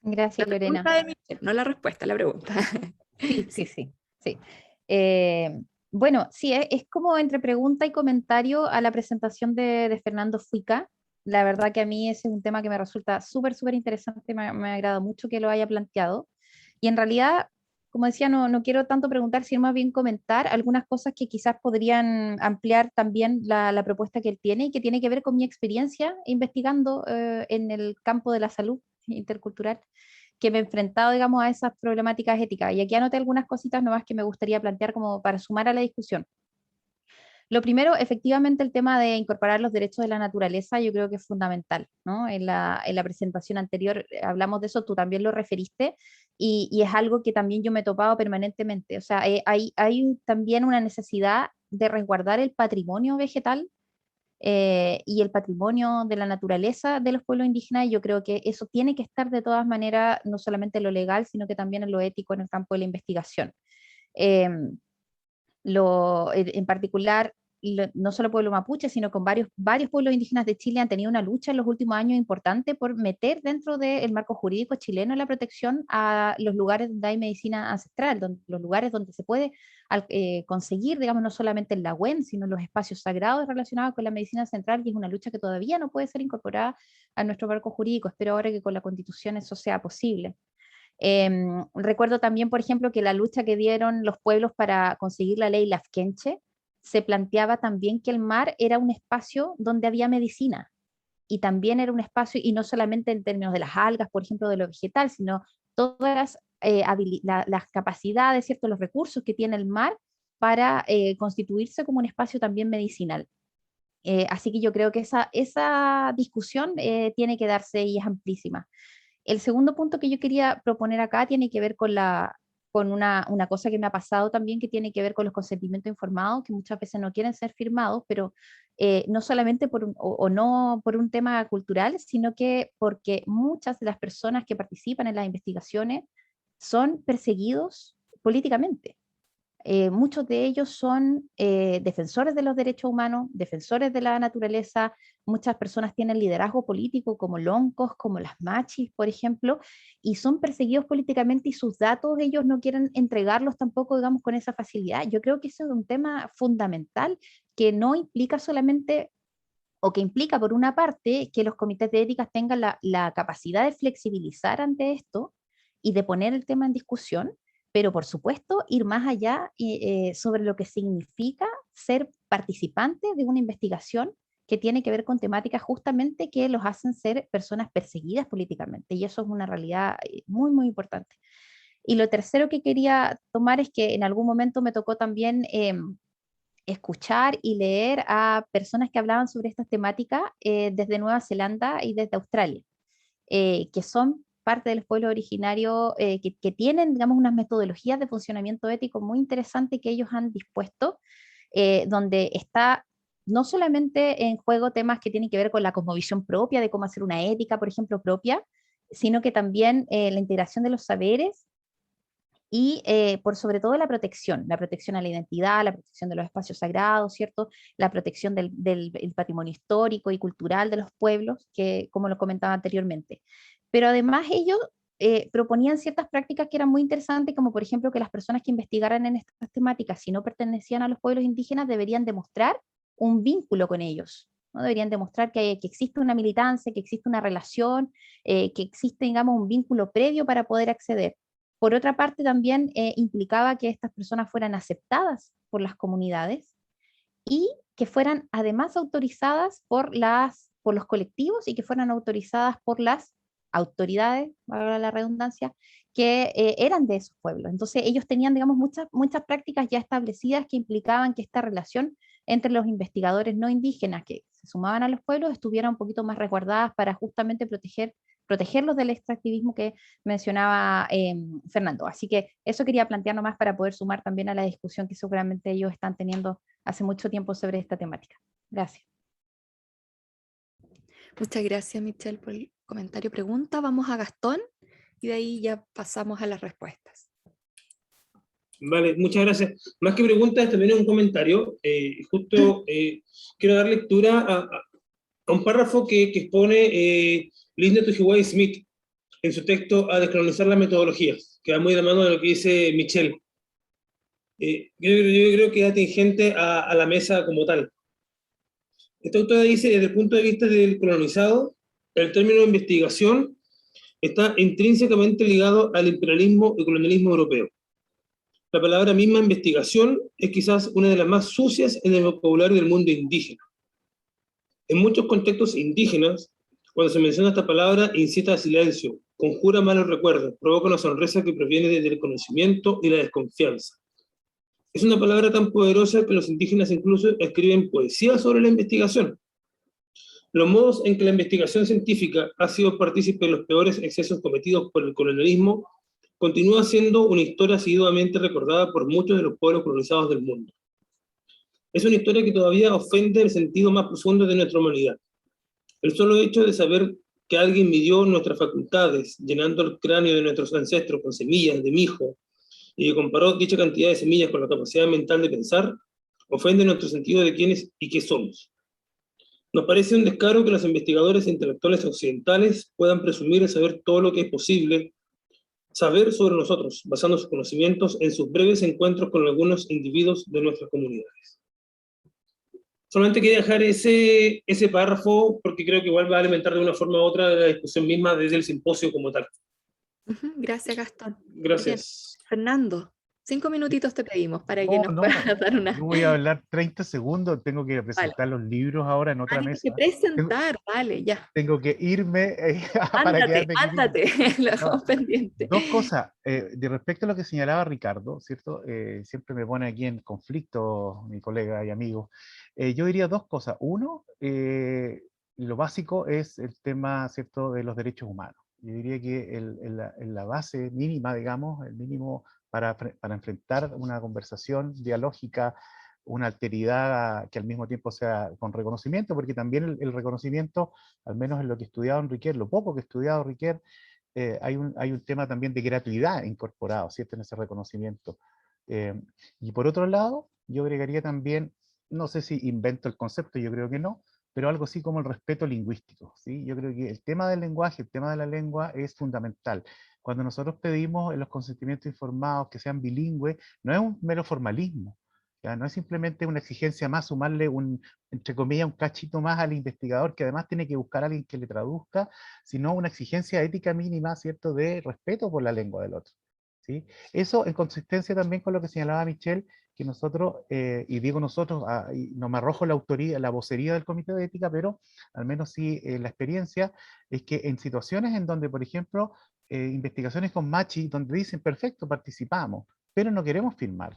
[SPEAKER 4] Gracias,
[SPEAKER 1] La
[SPEAKER 4] Lorena.
[SPEAKER 1] pregunta de Michelle, no la respuesta, la pregunta.
[SPEAKER 4] Sí. Bueno, sí, es como entre pregunta y comentario a la presentación de Fernando Fuica. La verdad que a mí ese es un tema que me resulta súper interesante, me agrada mucho que lo haya planteado. Y en realidad, como decía, no quiero tanto preguntar, sino más bien comentar algunas cosas que quizás podrían ampliar también la propuesta que él tiene y que tiene que ver con mi experiencia investigando en el campo de la salud intercultural, que me he enfrentado, digamos, a esas problemáticas éticas. Y aquí anoté algunas cositas nuevas que me gustaría plantear como para sumar a la discusión. Lo primero, efectivamente, el tema de incorporar los derechos de la naturaleza, yo creo que es fundamental, ¿no? En la presentación anterior hablamos de eso, tú también lo referiste, y es algo que también yo me he topado permanentemente. O sea, hay también una necesidad de resguardar el patrimonio vegetal y el patrimonio de la naturaleza de los pueblos indígenas, y yo creo que eso tiene que estar de todas maneras, no solamente en lo legal, sino que también en lo ético, en el campo de la investigación. En particular, no solo el pueblo mapuche, sino con varios pueblos indígenas de Chile han tenido una lucha en los últimos años importante por meter dentro del marco jurídico chileno la protección a los lugares donde hay medicina ancestral, los lugares donde se puede conseguir, digamos, no solamente el Lagüen, sino los espacios sagrados relacionados con la medicina ancestral, y es una lucha que todavía no puede ser incorporada a nuestro marco jurídico. Espero ahora que con la Constitución eso sea posible. Recuerdo también, por ejemplo, que la lucha que dieron los pueblos para conseguir la ley Lafkenche se planteaba también que el mar era un espacio donde había medicina, y también era un espacio, y no solamente en términos de las algas, por ejemplo, de lo vegetal, sino todas las capacidades, ¿cierto?, los recursos que tiene el mar para constituirse como un espacio también medicinal. Así que yo creo que esa discusión tiene que darse y es amplísima. El segundo punto que yo quería proponer acá tiene que ver con una cosa que me ha pasado también, que tiene que ver con los consentimientos informados, que muchas veces no quieren ser firmados, pero no solamente no por un tema cultural, sino que porque muchas de las personas que participan en las investigaciones son perseguidos políticamente. Muchos de ellos son defensores de los derechos humanos, defensores de la naturaleza. Muchas personas tienen liderazgo político, como loncos, como las machis, por ejemplo, y son perseguidos políticamente, y sus datos ellos no quieren entregarlos tampoco, digamos, con esa facilidad. Yo creo que ese es un tema fundamental que no implica solamente, o que implica por una parte que los comités de ética tengan la capacidad de flexibilizar ante esto y de poner el tema en discusión, pero por supuesto ir más allá sobre lo que significa ser participante de una investigación que tiene que ver con temáticas justamente que los hacen ser personas perseguidas políticamente, y eso es una realidad muy, muy importante. Y lo tercero que quería tomar es que en algún momento me tocó también escuchar y leer a personas que hablaban sobre estas temáticas desde Nueva Zelanda y desde Australia, que son parte de los pueblos originarios que tienen, digamos, unas metodologías de funcionamiento ético muy interesantes que ellos han dispuesto, donde está no solamente en juego temas que tienen que ver con la cosmovisión propia, de cómo hacer una ética, por ejemplo, propia, sino que también la integración de los saberes y por sobre todo la protección a la identidad, la protección de los espacios sagrados, ¿cierto? La protección del patrimonio histórico y cultural de los pueblos, que como lo comentaba anteriormente. Pero además ellos proponían ciertas prácticas que eran muy interesantes, como por ejemplo que las personas que investigaran en estas temáticas, si no pertenecían a los pueblos indígenas, deberían demostrar un vínculo con ellos, ¿no? Deberían demostrar que existe una militancia, que existe una relación, que existe, digamos, un vínculo previo para poder acceder. Por otra parte, también implicaba que estas personas fueran aceptadas por las comunidades y que fueran además autorizadas por los colectivos, y que fueran autorizadas por las autoridades, valga la redundancia, que eran de esos pueblos. Entonces ellos tenían, digamos, muchas prácticas ya establecidas que implicaban que esta relación entre los investigadores no indígenas que se sumaban a los pueblos estuviera un poquito más resguardadas para justamente protegerlos del extractivismo que mencionaba Fernando. Así que eso quería plantear nomás para poder sumar también a la discusión que seguramente ellos están teniendo hace mucho tiempo sobre esta temática. Gracias.
[SPEAKER 1] Muchas gracias, Michelle, por el comentario. Pregunta, vamos a Gastón y de ahí ya pasamos a las respuestas.
[SPEAKER 8] Vale, muchas gracias. Más que preguntas, también un comentario. Quiero dar lectura a un párrafo que expone Linda Tuhiwai Smith en su texto A descolonizar la metodología, que va muy de la mano de lo que dice Michelle. Yo creo que es atingente a la mesa como tal. Esta autora dice, desde el punto de vista del colonizado, el término investigación está intrínsecamente ligado al imperialismo y colonialismo europeo. La palabra misma investigación es quizás una de las más sucias en el vocabulario del mundo indígena. En muchos contextos indígenas, cuando se menciona esta palabra, incita a silencio, conjura malos recuerdos, provoca una sonrisa que proviene del desconocimiento y la desconfianza. Es una palabra tan poderosa que los indígenas incluso escriben poesía sobre la investigación. Los modos en que la investigación científica ha sido partícipe de los peores excesos cometidos por el colonialismo continúa siendo una historia asiduamente recordada por muchos de los pueblos colonizados del mundo. Es una historia que todavía ofende el sentido más profundo de nuestra humanidad. El solo hecho de saber que alguien midió nuestras facultades, llenando el cráneo de nuestros ancestros con semillas de mijo, y que comparó dicha cantidad de semillas con la capacidad mental de pensar, ofende nuestro sentido de quiénes y qué somos. Nos parece un descaro que los investigadores e intelectuales occidentales puedan presumir de saber todo lo que es posible saber sobre nosotros, basando sus conocimientos en sus breves encuentros con algunos individuos de nuestras comunidades. Solamente quería dejar ese párrafo porque creo que igual va a alimentar de una forma u otra la discusión misma desde el simposio como tal.
[SPEAKER 1] Gracias, Gastón.
[SPEAKER 8] Gracias.
[SPEAKER 1] Bien. Fernando, 5 minutitos te pedimos para que
[SPEAKER 3] No,
[SPEAKER 1] nos
[SPEAKER 3] no,
[SPEAKER 1] puedas dar una...
[SPEAKER 3] yo voy a hablar 30 segundos, tengo que presentar los libros ahora en otra
[SPEAKER 1] Tienes que
[SPEAKER 3] mesa.
[SPEAKER 1] presentar, dale, ya.
[SPEAKER 3] Tengo que irme para
[SPEAKER 1] Ándate,
[SPEAKER 3] quedarme aquí mismo.
[SPEAKER 1] ándate, lo dejamos
[SPEAKER 3] No,
[SPEAKER 1] pendiente.
[SPEAKER 3] dos cosas. De respecto a lo que señalaba Ricardo, ¿cierto? Siempre me pone aquí en conflicto mi colega y amigo. Yo diría dos cosas. Uno, lo básico es el tema, ¿cierto?, de los derechos humanos. Yo diría que la base mínima, digamos, el mínimo para enfrentar una conversación dialógica, una alteridad que al mismo tiempo sea con reconocimiento, porque también el reconocimiento, al menos en lo que he estudiado en Riquer, lo poco que he estudiado Riquer, hay un tema también de gratuidad incorporado, ¿cierto?, en ese reconocimiento. Y por otro lado, yo agregaría también, no sé si invento el concepto, yo creo que no, pero algo así como el respeto lingüístico, ¿sí? Yo creo que el tema del lenguaje, el tema de la lengua es fundamental. Cuando nosotros pedimos en los consentimientos informados que sean bilingües, no es un mero formalismo, ¿ya? No es simplemente una exigencia más, sumarle entre comillas, un cachito más al investigador, que además tiene que buscar a alguien que le traduzca, sino una exigencia ética mínima, ¿cierto?, de respeto por la lengua del otro, ¿sí? Eso en consistencia también con lo que señalaba Michelle, que nosotros, y digo nosotros, y no me arrojo la autoría, la vocería del Comité de Ética, pero al menos sí la experiencia, es que en situaciones en donde, por ejemplo, investigaciones con Machi, donde dicen, perfecto, participamos, pero no queremos firmar,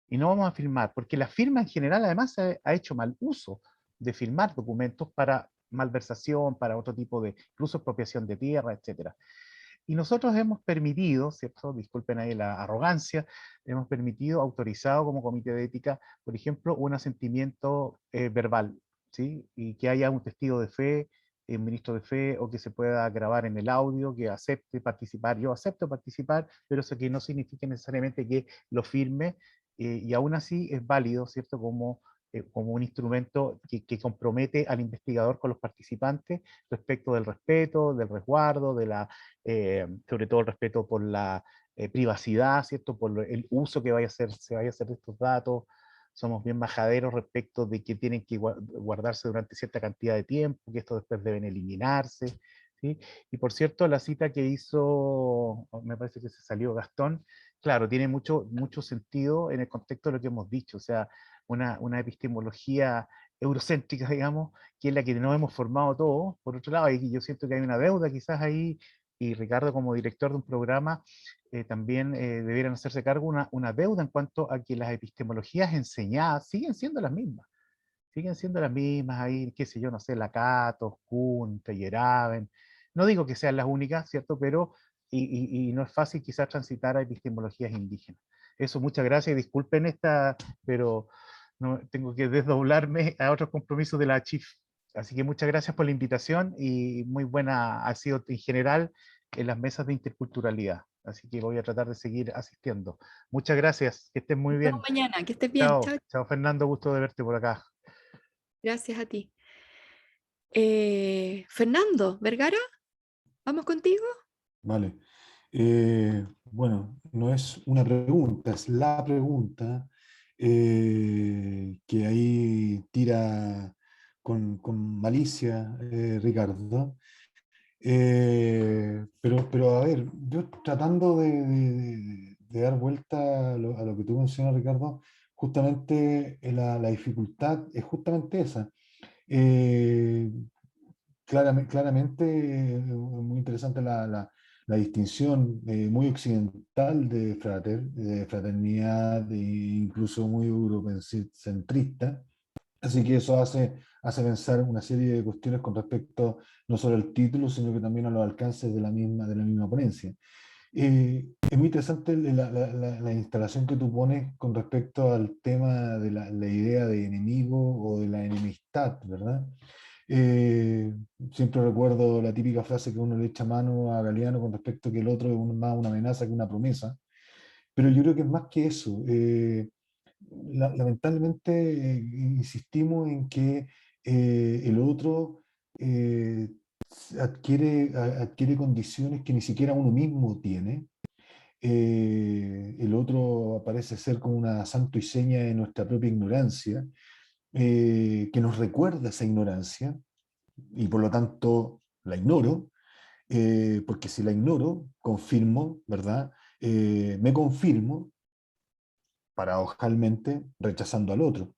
[SPEAKER 3] y no vamos a firmar, porque la firma en general además ha hecho mal uso de firmar documentos para malversación, para otro tipo de, incluso expropiación de tierra, etcétera. Y nosotros hemos permitido, ¿cierto? Disculpen ahí la arrogancia, hemos permitido, autorizado como comité de ética, por ejemplo, un asentimiento verbal, ¿sí? Y que haya un testigo de fe, un ministro de fe, o que se pueda grabar en el audio, que acepte participar. Yo acepto participar, pero eso que no significa necesariamente que lo firme, y aún así es válido, ¿cierto? Como un instrumento que compromete al investigador con los participantes respecto del respeto, del resguardo, sobre todo el respeto por la privacidad, ¿cierto? Por el uso que se vaya a hacer de estos datos. Somos bien majaderos respecto de que tienen que guardarse durante cierta cantidad de tiempo, que esto después deben eliminarse, ¿sí? Y por cierto, la cita que hizo, me parece que se salió Gastón, claro, tiene mucho sentido en el contexto de lo que hemos dicho, o sea, una epistemología eurocéntrica, digamos, que es la que no hemos formado todos. Por otro lado, y yo siento que hay una deuda quizás ahí, y Ricardo como director de un programa también debieran hacerse cargo una deuda en cuanto a que las epistemologías enseñadas siguen siendo las mismas ahí, qué sé yo, no sé, Lakatos, Kuhn, Teyerabend, no digo que sean las únicas, ¿cierto? Pero, y no es fácil quizás transitar a epistemologías indígenas. Eso, muchas gracias, disculpen pero no, tengo que desdoblarme a otros compromisos de la CHIF. Así que muchas gracias por la invitación y muy buena ha sido en general en las mesas de interculturalidad. Así que voy a tratar de seguir asistiendo. Muchas gracias, que estén muy
[SPEAKER 1] Nos
[SPEAKER 3] bien.
[SPEAKER 1] vemos mañana, que estés bien.
[SPEAKER 3] Chao,
[SPEAKER 1] Chao.
[SPEAKER 3] chao Fernando, gusto de verte por acá.
[SPEAKER 1] Gracias a ti. Fernando Vergara, ¿vamos contigo?
[SPEAKER 2] Vale. Bueno, no es una pregunta, es la pregunta que ahí tira con malicia Ricardo. Pero a ver, yo tratando de dar vuelta a lo que tú mencionas, Ricardo, justamente la dificultad es justamente esa. Eh, claramente, muy interesante la distinción muy occidental de fraternidad, incluso muy eurocentrista. Así que eso hace pensar una serie de cuestiones con respecto no solo al título, sino que también a los alcances de la misma ponencia. Es muy interesante la instalación que tú pones con respecto al tema de la idea de enemigo o de la enemistad, ¿verdad? Eh, Siempre recuerdo la típica frase que uno le echa mano a Galeano con respecto a que el otro es más una amenaza que una promesa, pero yo creo que es más que eso. lamentablemente insistimos en que el otro adquiere condiciones que ni siquiera uno mismo tiene. El otro parece ser como una santo y seña de nuestra propia ignorancia, que nos recuerda esa ignorancia, y por lo tanto la ignoro, porque si la ignoro, confirmo, ¿verdad? Me confirmo paradojalmente rechazando al otro,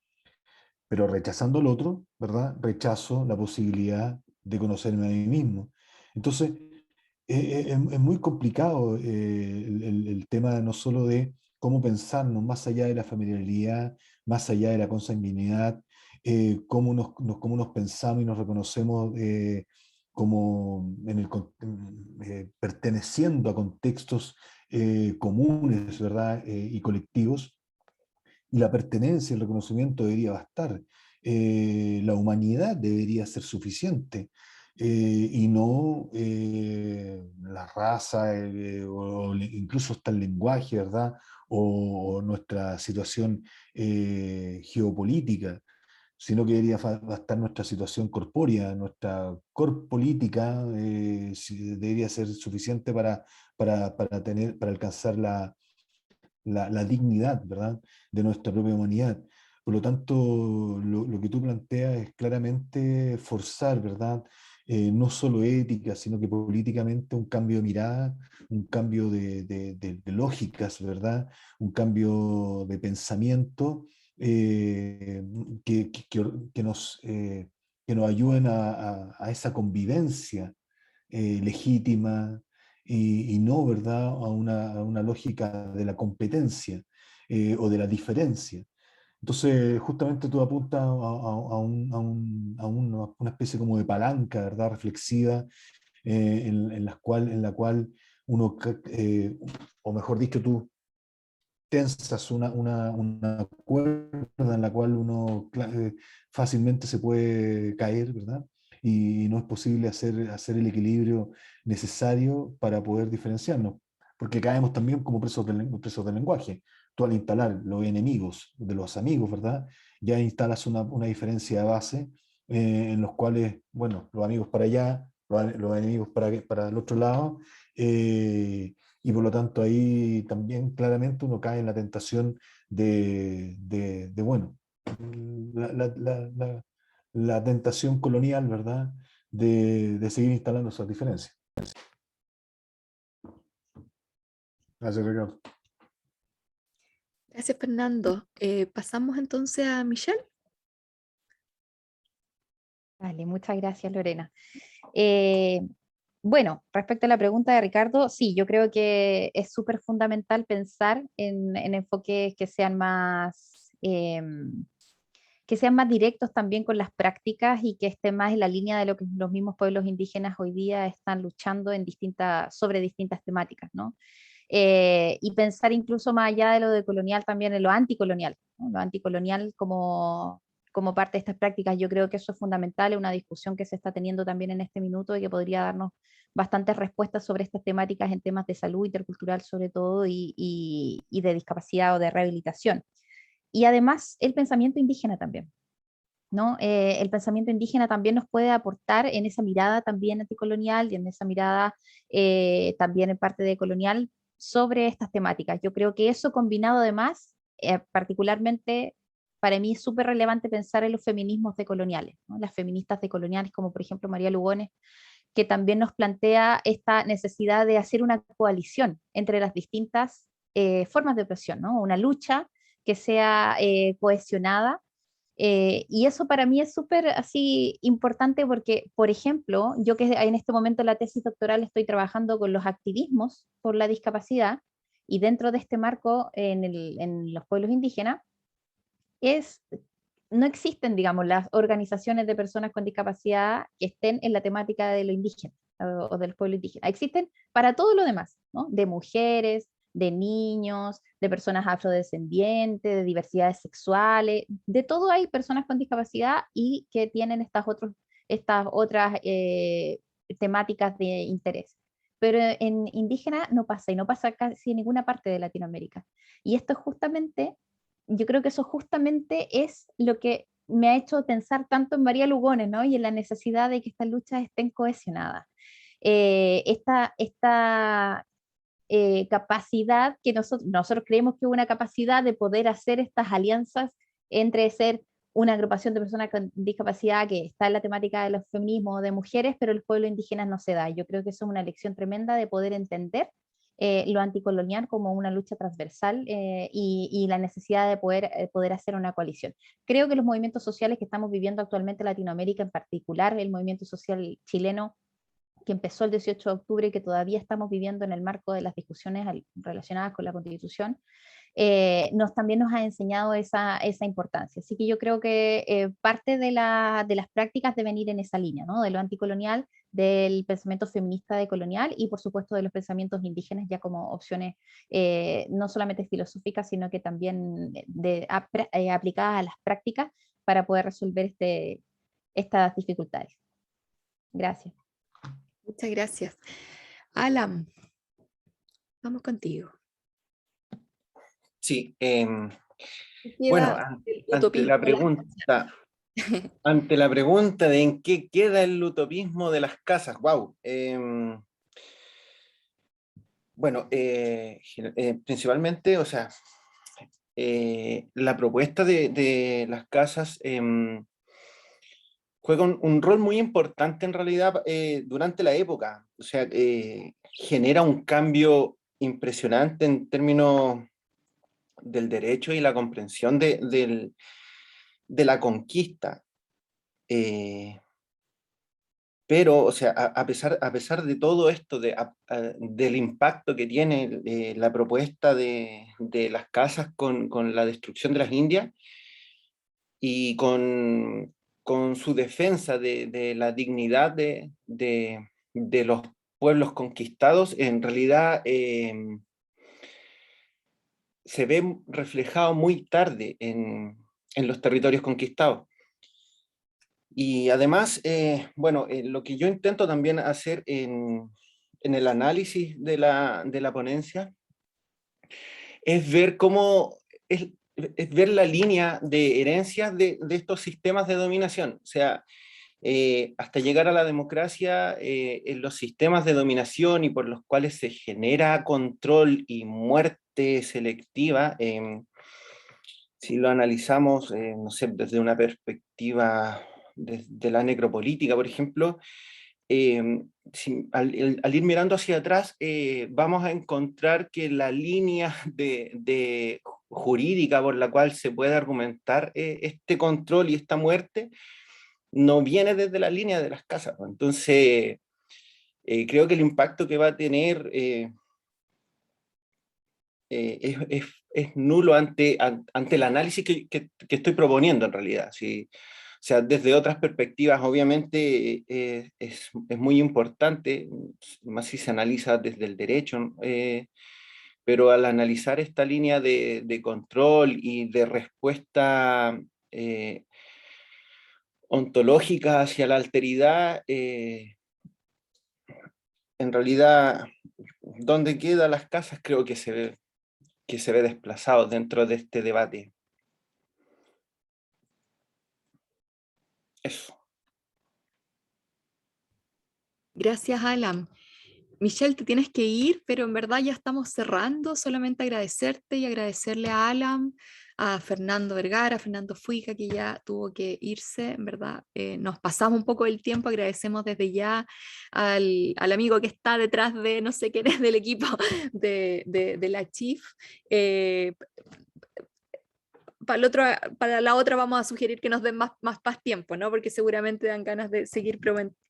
[SPEAKER 2] pero rechazando al otro, ¿verdad? Rechazo la posibilidad de conocerme a mí mismo. Entonces, es muy complicado el tema no solo de cómo pensarnos más allá de la familiaridad, más allá de la consanguinidad, cómo nos pensamos y nos reconocemos como perteneciendo a contextos comunes, ¿verdad? Y colectivos, y la pertenencia, el reconocimiento debería bastar. La humanidad debería ser suficiente, y no la raza, incluso hasta el lenguaje, ¿verdad? O nuestra situación geopolítica, sino que debería bastar nuestra situación corpórea, nuestra corpolítica debería ser suficiente para alcanzar la dignidad, ¿verdad?, de nuestra propia humanidad. Por lo tanto, lo que tú planteas es claramente forzar, ¿verdad?, no solo ética, sino que políticamente un cambio de mirada, un cambio de lógicas, ¿verdad?, un cambio de pensamiento que, que- que que nos, que nos ayuden a esa convivencia legítima, y no, ¿verdad?, a una lógica de la competencia o de la diferencia. Entonces, justamente tú apuntas una especie como de palanca, ¿verdad?, reflexiva, en la cual uno, o mejor dicho, tú tensas una cuerda en la cual uno fácilmente se puede caer, ¿verdad? Y no es posible hacer el equilibrio necesario para poder diferenciarnos, porque caemos también como presos del lenguaje. Tú al instalar los enemigos de los amigos, ¿verdad? Ya instalas una diferencia de base, en los cuales, bueno, los amigos para allá, los enemigos para el otro lado, y por lo tanto ahí también claramente uno cae en la tentación bueno, la, la- la- la- la tentación colonial, ¿verdad? De seguir instalando esas diferencias. Gracias, Ricardo.
[SPEAKER 1] Gracias, Fernando. Pasamos entonces a Michelle.
[SPEAKER 4] Vale, muchas gracias, Lorena. Eh, bueno, respecto a la pregunta de Ricardo, sí, yo creo que es súper fundamental pensar en enfoques que sean más directos también con las prácticas y que estén más en la línea de lo que los mismos pueblos indígenas hoy día están luchando sobre distintas temáticas, ¿no? Y pensar incluso más allá de lo de colonial también en lo anticolonial, ¿no? Lo anticolonial como parte de estas prácticas. Yo creo que eso es fundamental, es una discusión que se está teniendo también en este minuto y que podría darnos bastantes respuestas sobre estas temáticas en temas de salud intercultural sobre todo y de discapacidad o de rehabilitación. Y además el pensamiento indígena también, ¿no? El pensamiento indígena también nos puede aportar en esa mirada también anticolonial y en esa mirada también en parte de colonial sobre estas temáticas. Yo creo que eso combinado además, particularmente para mí es súper relevante pensar en los feminismos decoloniales, ¿no? Las feministas decoloniales como por ejemplo María Lugones, que también nos plantea esta necesidad de hacer una coalición entre las distintas formas de opresión, ¿no? Una lucha que sea cohesionada, y eso para mí es súper así importante porque, por ejemplo, yo que en este momento en la tesis doctoral estoy trabajando con los activismos por la discapacidad y dentro de este marco en los pueblos indígenas, es, no existen, digamos, las organizaciones de personas con discapacidad que estén en la temática de lo indígena o del pueblo indígena. Existen para todo lo demás, ¿no? De mujeres, de niños, de personas afrodescendientes, de diversidades sexuales, de todo hay personas con discapacidad y que tienen estas otras temáticas de interés. Pero en indígena no pasa y no pasa casi en ninguna parte de Latinoamérica. Y esto es justamente yo creo que eso justamente es lo que me ha hecho pensar tanto en María Lugones, ¿no? Y en la necesidad de que estas luchas estén cohesionadas. Esta capacidad que nosotros creemos que es una capacidad de poder hacer estas alianzas entre ser una agrupación de personas con discapacidad que está en la temática de los feminismos de mujeres, pero el pueblo indígena no se da. Yo creo que eso es una lección tremenda de poder entender lo anticolonial como una lucha transversal y la necesidad de poder hacer una coalición. Creo que los movimientos sociales que estamos viviendo actualmente en Latinoamérica, en particular el movimiento social chileno, que empezó el 18 de octubre y que todavía estamos viviendo en el marco de las discusiones relacionadas con la Constitución, también nos ha enseñado esa importancia. Así que yo creo que parte de las prácticas deben ir en esa línea, ¿no? De lo anticolonial, del pensamiento feminista decolonial y por supuesto de los pensamientos indígenas ya como opciones no solamente filosóficas, sino que también aplicadas a las prácticas para poder resolver estas dificultades. Gracias.
[SPEAKER 1] Muchas gracias. Alan, vamos contigo.
[SPEAKER 5] Sí, bueno, ante la pregunta de en qué queda el utopismo de las casas, wow. Bueno, principalmente, o sea, la propuesta de las casas juega un rol muy importante en realidad durante la época. O sea, genera un cambio impresionante en términos del derecho y la comprensión de la conquista. Pero, o sea, a pesar de todo esto, del impacto que tiene la propuesta de las casas con la destrucción de las Indias y con su defensa de la dignidad de los pueblos conquistados, en realidad se ve reflejado muy tarde en los territorios conquistados. Y además, bueno, lo que yo intento también hacer en el análisis de la ponencia es ver cómo, es ver la línea de herencias de estos sistemas de dominación. O sea, hasta llegar a la democracia, en los sistemas de dominación y por los cuales se genera control y muerte selectiva, si lo analizamos, no sé, desde una perspectiva de la necropolítica, por ejemplo, al ir mirando hacia atrás, vamos a encontrar que la línea de jurídica por la cual se puede argumentar este control y esta muerte no viene desde la línea de las casas. Entonces, creo que el impacto que va a tener es nulo ante el análisis que estoy proponiendo en realidad. ¿Sí? O sea, desde otras perspectivas, obviamente, es muy importante, más si se analiza desde el derecho, pero al analizar esta línea de control y de respuesta ontológica hacia la alteridad, en realidad, ¿dónde quedan las casas? Creo que se ve desplazado dentro de este debate. Eso.
[SPEAKER 1] Gracias, Alan. Michelle, te tienes que ir, pero en verdad ya estamos cerrando. Solamente agradecerte y agradecerle a Alan, a Fernando Vergara, a Fernando Fuica, que ya tuvo que irse. En verdad, nos pasamos un poco del tiempo. Agradecemos desde ya al amigo que está detrás de, no sé quién es, del equipo de la Chief. Para la otra vamos a sugerir que nos den más tiempo, ¿no? Porque seguramente dan ganas de seguir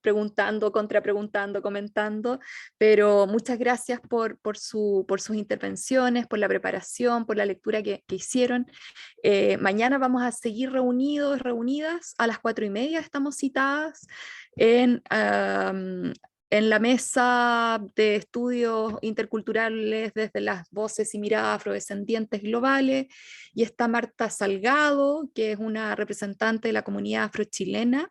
[SPEAKER 1] preguntando, contrapreguntando, comentando, pero muchas gracias por sus intervenciones, por la preparación, por la lectura que hicieron. Mañana vamos a seguir reunidas a las 4:30, estamos citadas en la mesa de estudios interculturales desde las voces y miradas afrodescendientes globales, y está Marta Salgado, que es una representante de la comunidad afrochilena,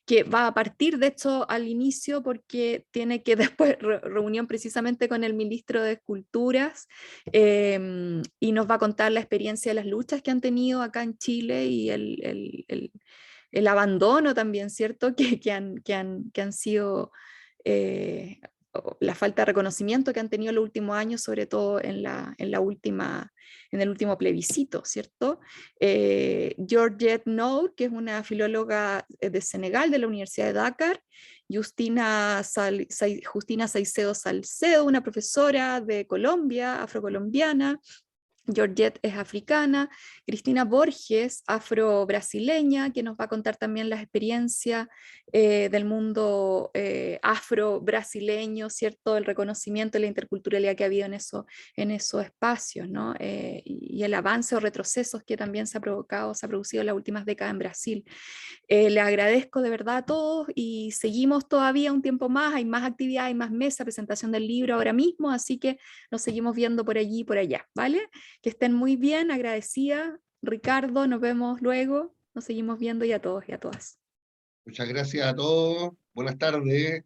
[SPEAKER 1] que va a partir, de hecho, al inicio, porque tiene que después reunión precisamente con el ministro de Esculturas, y nos va a contar la experiencia de las luchas que han tenido acá en Chile y el abandono también, ¿cierto? Que han sido, la falta de reconocimiento que han tenido en los últimos años, sobre todo en el último plebiscito, ¿cierto? Georgette Nour, que es una filóloga de Senegal, de la Universidad de Dakar, Justina Saicedo Salcedo, una profesora de Colombia, afrocolombiana. Georgette es africana, Cristina Borges, afro-brasileña, que nos va a contar también las experiencias del mundo afro-brasileño, ¿cierto? El reconocimiento y la interculturalidad que ha habido en esos espacios, ¿no? Y el avance o retrocesos que también se ha producido en las últimas décadas en Brasil. Les agradezco de verdad a todos y seguimos todavía un tiempo más, hay más actividad, hay más mesa, presentación del libro ahora mismo, así que nos seguimos viendo por allí y por allá, ¿vale? Que estén muy bien, agradecida. Ricardo, nos vemos luego, nos seguimos viendo y a todos y a todas.
[SPEAKER 7] Muchas gracias a todos. Buenas tardes.